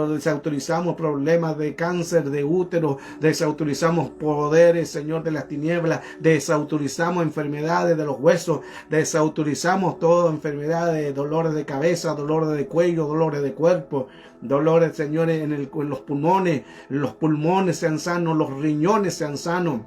desautorizamos problemas de cáncer de útero, desautorizamos poderes, Señor, de las tinieblas, desautorizamos enfermedades de los huesos, desautorizamos toda enfermedad de dolores de cabeza, dolores de cuello, dolores de cuerpo, dolores, Señor, en los pulmones sean sanos, los riñones sean sanos.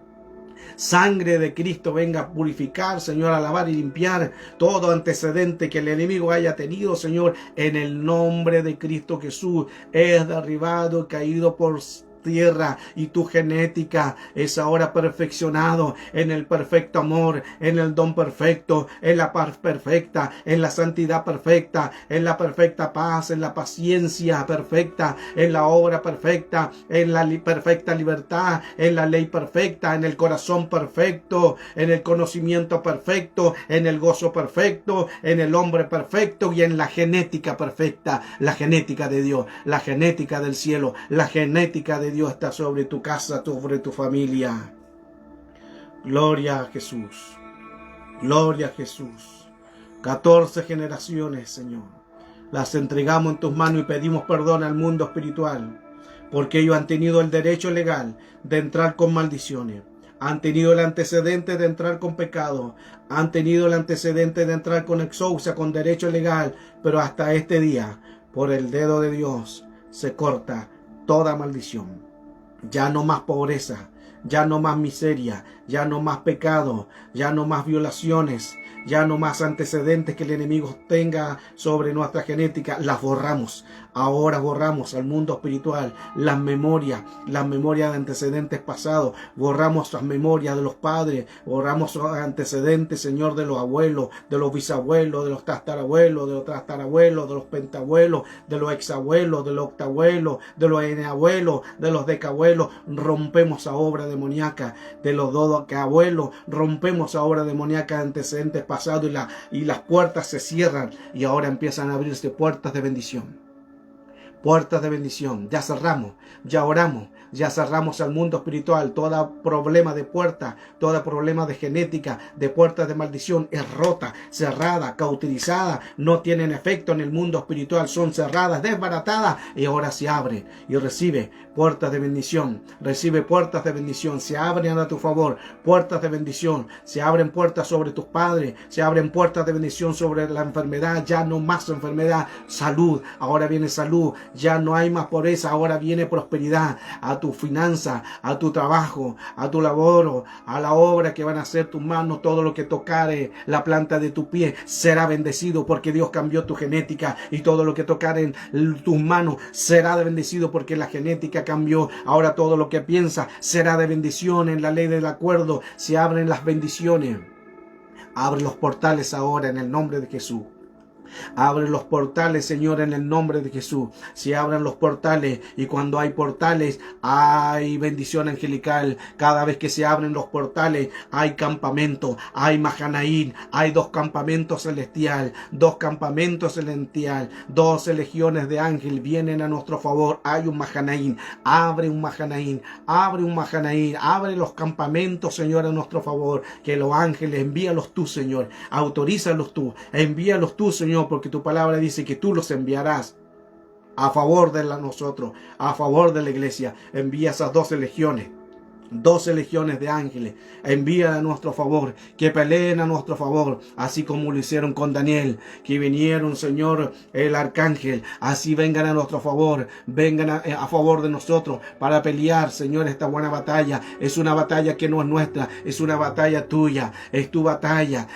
Sangre de Cristo venga a purificar, Señor, a lavar y limpiar todo antecedente que el enemigo haya tenido, Señor, en el nombre de Cristo Jesús. Es derribado, caído por tierra, y tu genética es ahora perfeccionado en el perfecto amor, en el don perfecto, en la paz perfecta, en la santidad perfecta, en la perfecta paz, en la paciencia perfecta, en la obra perfecta, en la perfecta libertad, en la ley perfecta, en el corazón perfecto, en el conocimiento perfecto, en el gozo perfecto, en el hombre perfecto y en la genética perfecta, la genética de Dios, la genética del cielo, la genética de Dios está sobre tu casa, sobre tu familia. Gloria a Jesús. Gloria a Jesús. 14 generaciones, Señor. Las entregamos en tus manos y pedimos perdón al mundo espiritual, porque ellos han tenido el derecho legal de entrar con maldiciones. Han tenido el antecedente de entrar con pecado. Han tenido el antecedente de entrar con exousia, con derecho legal. Pero hasta este día, por el dedo de Dios, se corta toda maldición. Ya no más pobreza, ya no más miseria, ya no más pecado, ya no más violaciones, ya no más antecedentes que el enemigo tenga sobre nuestra genética. Las borramos. Ahora borramos al mundo espiritual las memorias de antecedentes pasados. Borramos las memorias de los padres, borramos los antecedentes, Señor, de los abuelos, de los bisabuelos, de los tatarabuelos, de los trastarabuelos, de los pentabuelos, de los exabuelos, de los octabuelos, de los enabuelos, de los decabuelos. Rompemos a obra demoníaca de los abuelos, rompemos a obra demoníaca de antecedentes pasados, y las puertas se cierran y ahora empiezan a abrirse puertas de bendición. Puertas de bendición. Ya cerramos, ya oramos, ya cerramos al mundo espiritual. Todo problema de puerta, todo problema de genética, de puertas de maldición es rota, cerrada, cauterizada. No tienen efecto en el mundo espiritual. Son cerradas, desbaratadas, y ahora se abre y recibe puertas de bendición. Recibe puertas de bendición. Se abren a tu favor puertas de bendición. Se abren puertas sobre tus padres. Se abren puertas de bendición sobre la enfermedad. Ya no más enfermedad. Salud. Ahora viene salud. Ya no hay más pobreza, ahora viene prosperidad a tu finanza, a tu trabajo, a tu labor, a la obra que van a hacer tus manos. Todo lo que tocare la planta de tu pie será bendecido, porque Dios cambió tu genética, y todo lo que tocare en tus manos será de bendecido, porque la genética cambió. Ahora todo lo que piensa será de bendición. En la ley del acuerdo se abren las bendiciones. Abre los portales ahora en el nombre de Jesús. Abre los portales, Señor, en el nombre de Jesús. Se abran los portales, y cuando hay portales hay bendición angelical. Cada vez que se abren los portales hay campamento, hay Mahanaín, hay 2 campamentos celestial, 2 campamentos celestial, 12 legiones de ángeles vienen a nuestro favor. Hay un Mahanaín, abre un Mahanaín, abre un Mahanaín, abre los campamentos, Señor, a nuestro favor. Que los ángeles, envíalos tú, Señor, autorízalos tú, envíalos tú, Señor, porque tu palabra dice que tú los enviarás a favor de nosotros, a favor de la iglesia. Envía esas 12 legiones. 12 legiones de ángeles envía a nuestro favor, que peleen a nuestro favor, así como lo hicieron con Daniel, que vinieron, Señor, el arcángel, así vengan a nuestro favor, vengan a favor de nosotros para pelear, Señor, esta buena batalla. Es una batalla que no es nuestra, es una batalla tuya, es tu batalla,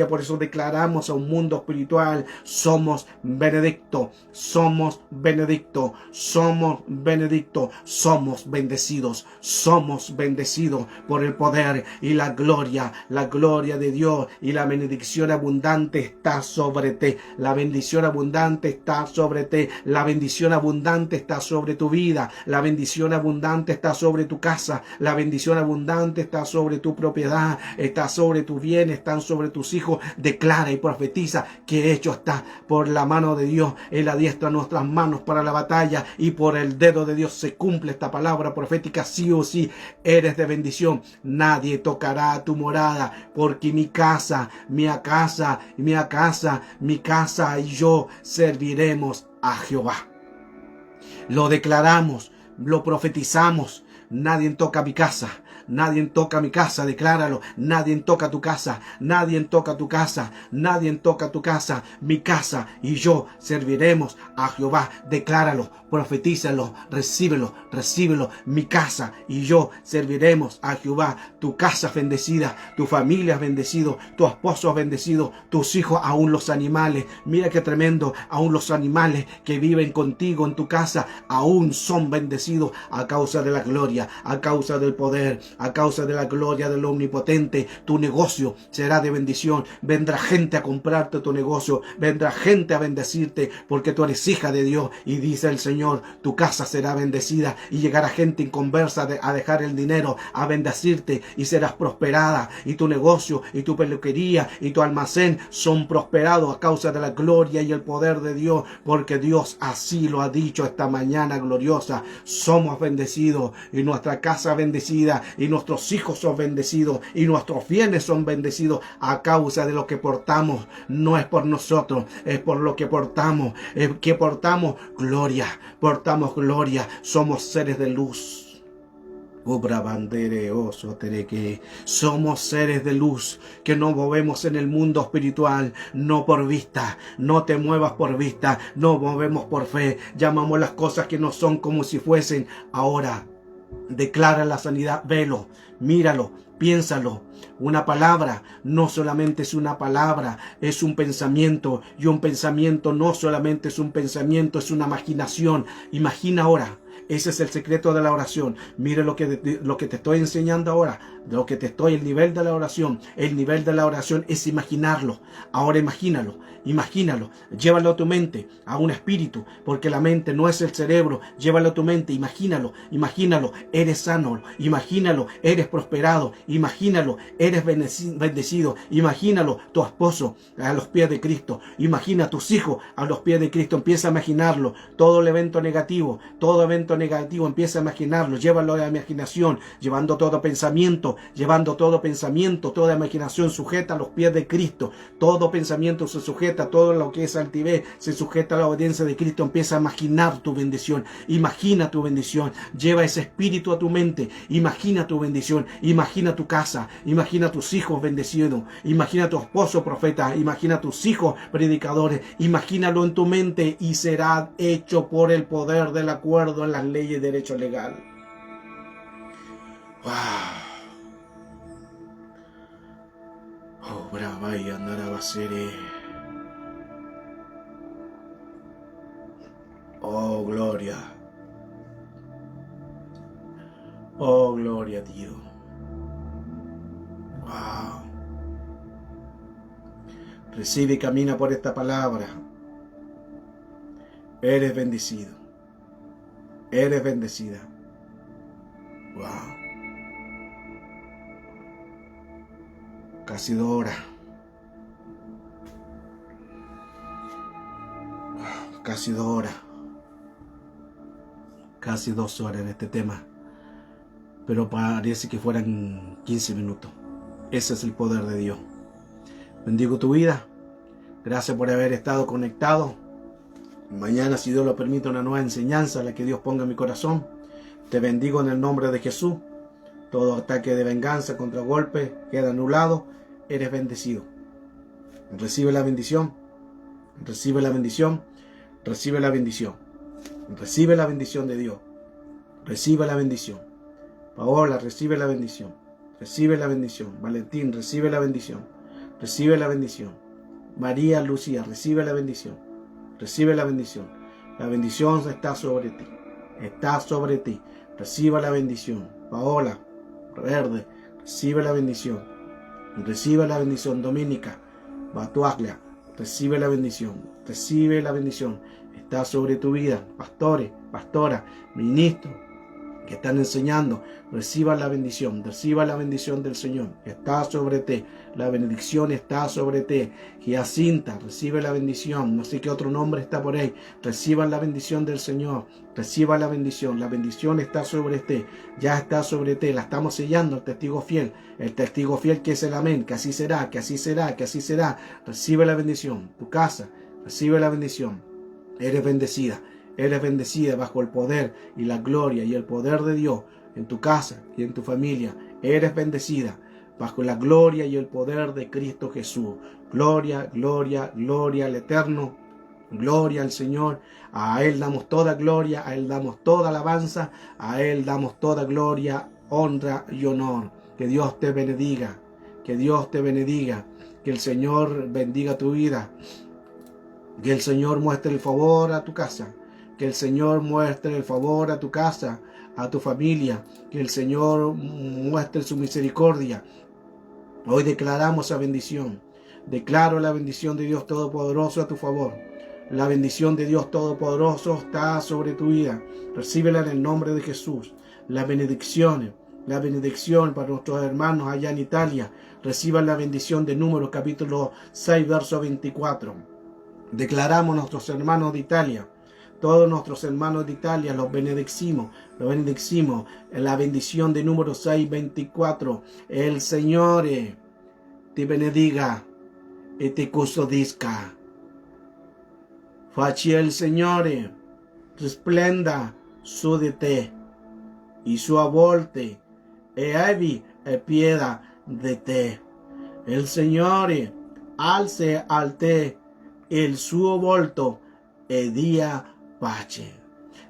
por eso declaramos a un mundo espiritual: somos benedictos, somos benedictos, somos benedictos, somos bendecidos, somos somos bendecidos por el poder y la gloria de Dios, y la bendición abundante está sobre ti. La bendición abundante está sobre ti. La bendición abundante está sobre tu vida. La bendición abundante está sobre tu casa. La bendición abundante está sobre tu propiedad, está sobre tu bien, están sobre tus hijos. Declara y profetiza que hecho está. Por la mano de Dios, Él adiestra nuestras manos para la batalla, y por el dedo de Dios se cumple esta palabra profética. Sí o sí, eres de bendición. Nadie tocará tu morada, porque mi casa y yo serviremos a Jehová. Lo declaramos, lo profetizamos. Nadie toca mi casa. Nadie toca mi casa, decláralo. Nadie toca tu casa, nadie toca tu casa, nadie toca tu casa. Mi casa y yo serviremos a Jehová. Decláralo, profetízalo, recíbelo. Mi casa y yo serviremos a Jehová. Tu casa es bendecida, tu familia es bendecido, tu esposo es bendecido, tus hijos, aún los animales. Mira qué tremendo, aún los animales que viven contigo en tu casa, aún son bendecidos a causa de la gloria, a causa del poder, a causa de la gloria del Omnipotente. Tu negocio será de bendición. Vendrá gente a comprarte tu negocio, vendrá gente a bendecirte, porque tú eres hija de Dios. Y dice el Señor, tu casa será bendecida, y llegará gente inconversa a dejar el dinero, a bendecirte, y serás prosperada. Y tu negocio, y tu peluquería, y tu almacén son prosperados a causa de la gloria y el poder de Dios, porque Dios así lo ha dicho esta mañana gloriosa. Somos bendecidos, y nuestra casa bendecida, y nuestros hijos son bendecidos, y nuestros bienes son bendecidos a causa de lo que portamos. No es por nosotros, es por lo que portamos. Es que portamos gloria, somos seres de luz. Somos seres de luz que nos movemos en el mundo espiritual, no por vista. No te muevas por vista, no movemos por fe. Llamamos las cosas que no son como si fuesen. Ahora declara la sanidad, velo, míralo, piénsalo. Una palabra no solamente es una palabra, es un pensamiento, y un pensamiento no solamente es un pensamiento, es una imaginación. Imagina ahora. Ese es el secreto de la oración. Mire lo que te estoy enseñando ahora, el nivel de la oración. El nivel de la oración es imaginarlo. Ahora imagínalo, llévalo a tu mente, a un espíritu, porque la mente no es el cerebro. Llévalo a tu mente, imagínalo, eres sano, imagínalo, eres prosperado, imagínalo, eres bendecido, imagínalo, tu esposo a los pies de Cristo, imagina a tus hijos a los pies de Cristo. Empieza a imaginarlo. Todo evento negativo, empieza a imaginarlo, llévalo a la imaginación, llevando todo pensamiento, toda imaginación sujeta a los pies de Cristo. Todo pensamiento se sujeta, todo lo que es altivez se sujeta a la obediencia de Cristo. Empieza a imaginar tu bendición, imagina tu bendición, lleva ese espíritu a tu mente, imagina tu bendición, imagina tu casa, imagina tus hijos bendecidos, imagina tu esposo profeta, imagina tus hijos predicadores, imagínalo en tu mente, y será hecho por el poder del acuerdo en las leyes de derecho legal. Wow. Oh, brava y andarabasere. Oh, gloria. Oh, gloria a Dios. Wow. Recibe y camina por esta palabra. Eres bendecido. Eres bendecida. Wow. Casi 2 horas. Wow. Casi 2 horas. Casi 2 horas en este tema. Pero parece que fueran 15 minutos. Ese es el poder de Dios. Bendigo tu vida. Gracias por haber estado conectado. Mañana, si Dios lo permite, una nueva enseñanza, la que Dios ponga en mi corazón. Te bendigo en el nombre de Jesús. Todo ataque de venganza, contragolpe, queda anulado. Eres bendecido. Recibe la bendición. Recibe la bendición. Recibe la bendición. Recibe la bendición de Dios. Recibe la bendición. Paola, recibe la bendición. Recibe la bendición. Valentín, recibe la bendición. Recibe la bendición. María Lucía, recibe la bendición. Recibe la bendición. La bendición está sobre ti. Está sobre ti. reciba la bendición. Paola Verde, recibe la bendición. Recibe la bendición. Dominica Batuaglia, recibe la bendición. Recibe la bendición. Está sobre tu vida. Pastores, pastora, ministros que están enseñando, reciba la bendición del Señor. Está sobre ti. La bendición está sobre ti. Giacinta, recibe la bendición. No sé qué otro nombre está por ahí. Reciban la bendición del Señor. Reciba la bendición. La bendición está sobre ti. Ya está sobre ti. La estamos sellando, el testigo fiel. El testigo fiel que es el amén. Que así será, que así será, que así será. Recibe la bendición. Tu casa, recibe la bendición. Eres bendecida. Eres bendecida bajo el poder y la gloria y el poder de Dios en tu casa y en tu familia. Eres bendecida bajo la gloria y el poder de Cristo Jesús. Gloria, gloria, gloria al Eterno. Gloria al Señor. A Él damos toda gloria, a Él damos toda alabanza, a Él damos toda gloria, honra y honor. Que Dios te bendiga. Que Dios te bendiga. Que el Señor bendiga tu vida. Que el Señor muestre el favor a tu casa. Que el Señor muestre el favor a tu casa, a tu familia. Que el Señor muestre su misericordia. Hoy declaramos esa bendición. Declaro la bendición de Dios Todopoderoso a tu favor. La bendición de Dios Todopoderoso está sobre tu vida. Recíbela en el nombre de Jesús. La bendición para nuestros hermanos allá en Italia. Reciban la bendición de Números capítulo 6, verso 24. Declaramos nuestros hermanos de Italia. Todos nuestros hermanos de Italia los benedicimos. La bendición de Números 6, 24. El Señor te benediga y te custodisca. Faccia il Signore risplenda su di te, y sua volte e abbi pietà di te. Il Signore alce al te il suo volto e dia pace.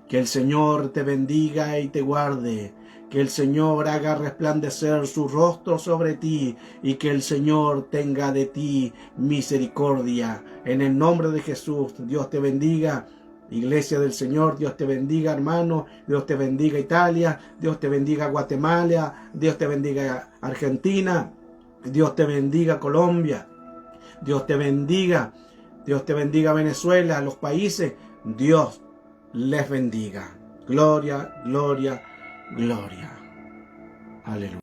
Que el Señor te bendiga y te guarde. Que el Señor haga resplandecer su rostro sobre ti y que el Señor tenga de ti misericordia. En el nombre de Jesús, Dios te bendiga. Iglesia del Señor, Dios te bendiga, hermano. Dios te bendiga, Italia. Dios te bendiga, Guatemala. Dios te bendiga, Argentina. Dios te bendiga, Colombia. Dios te bendiga. Dios te bendiga, Venezuela, los países. Dios les bendiga. Gloria, gloria, gloria. Aleluya.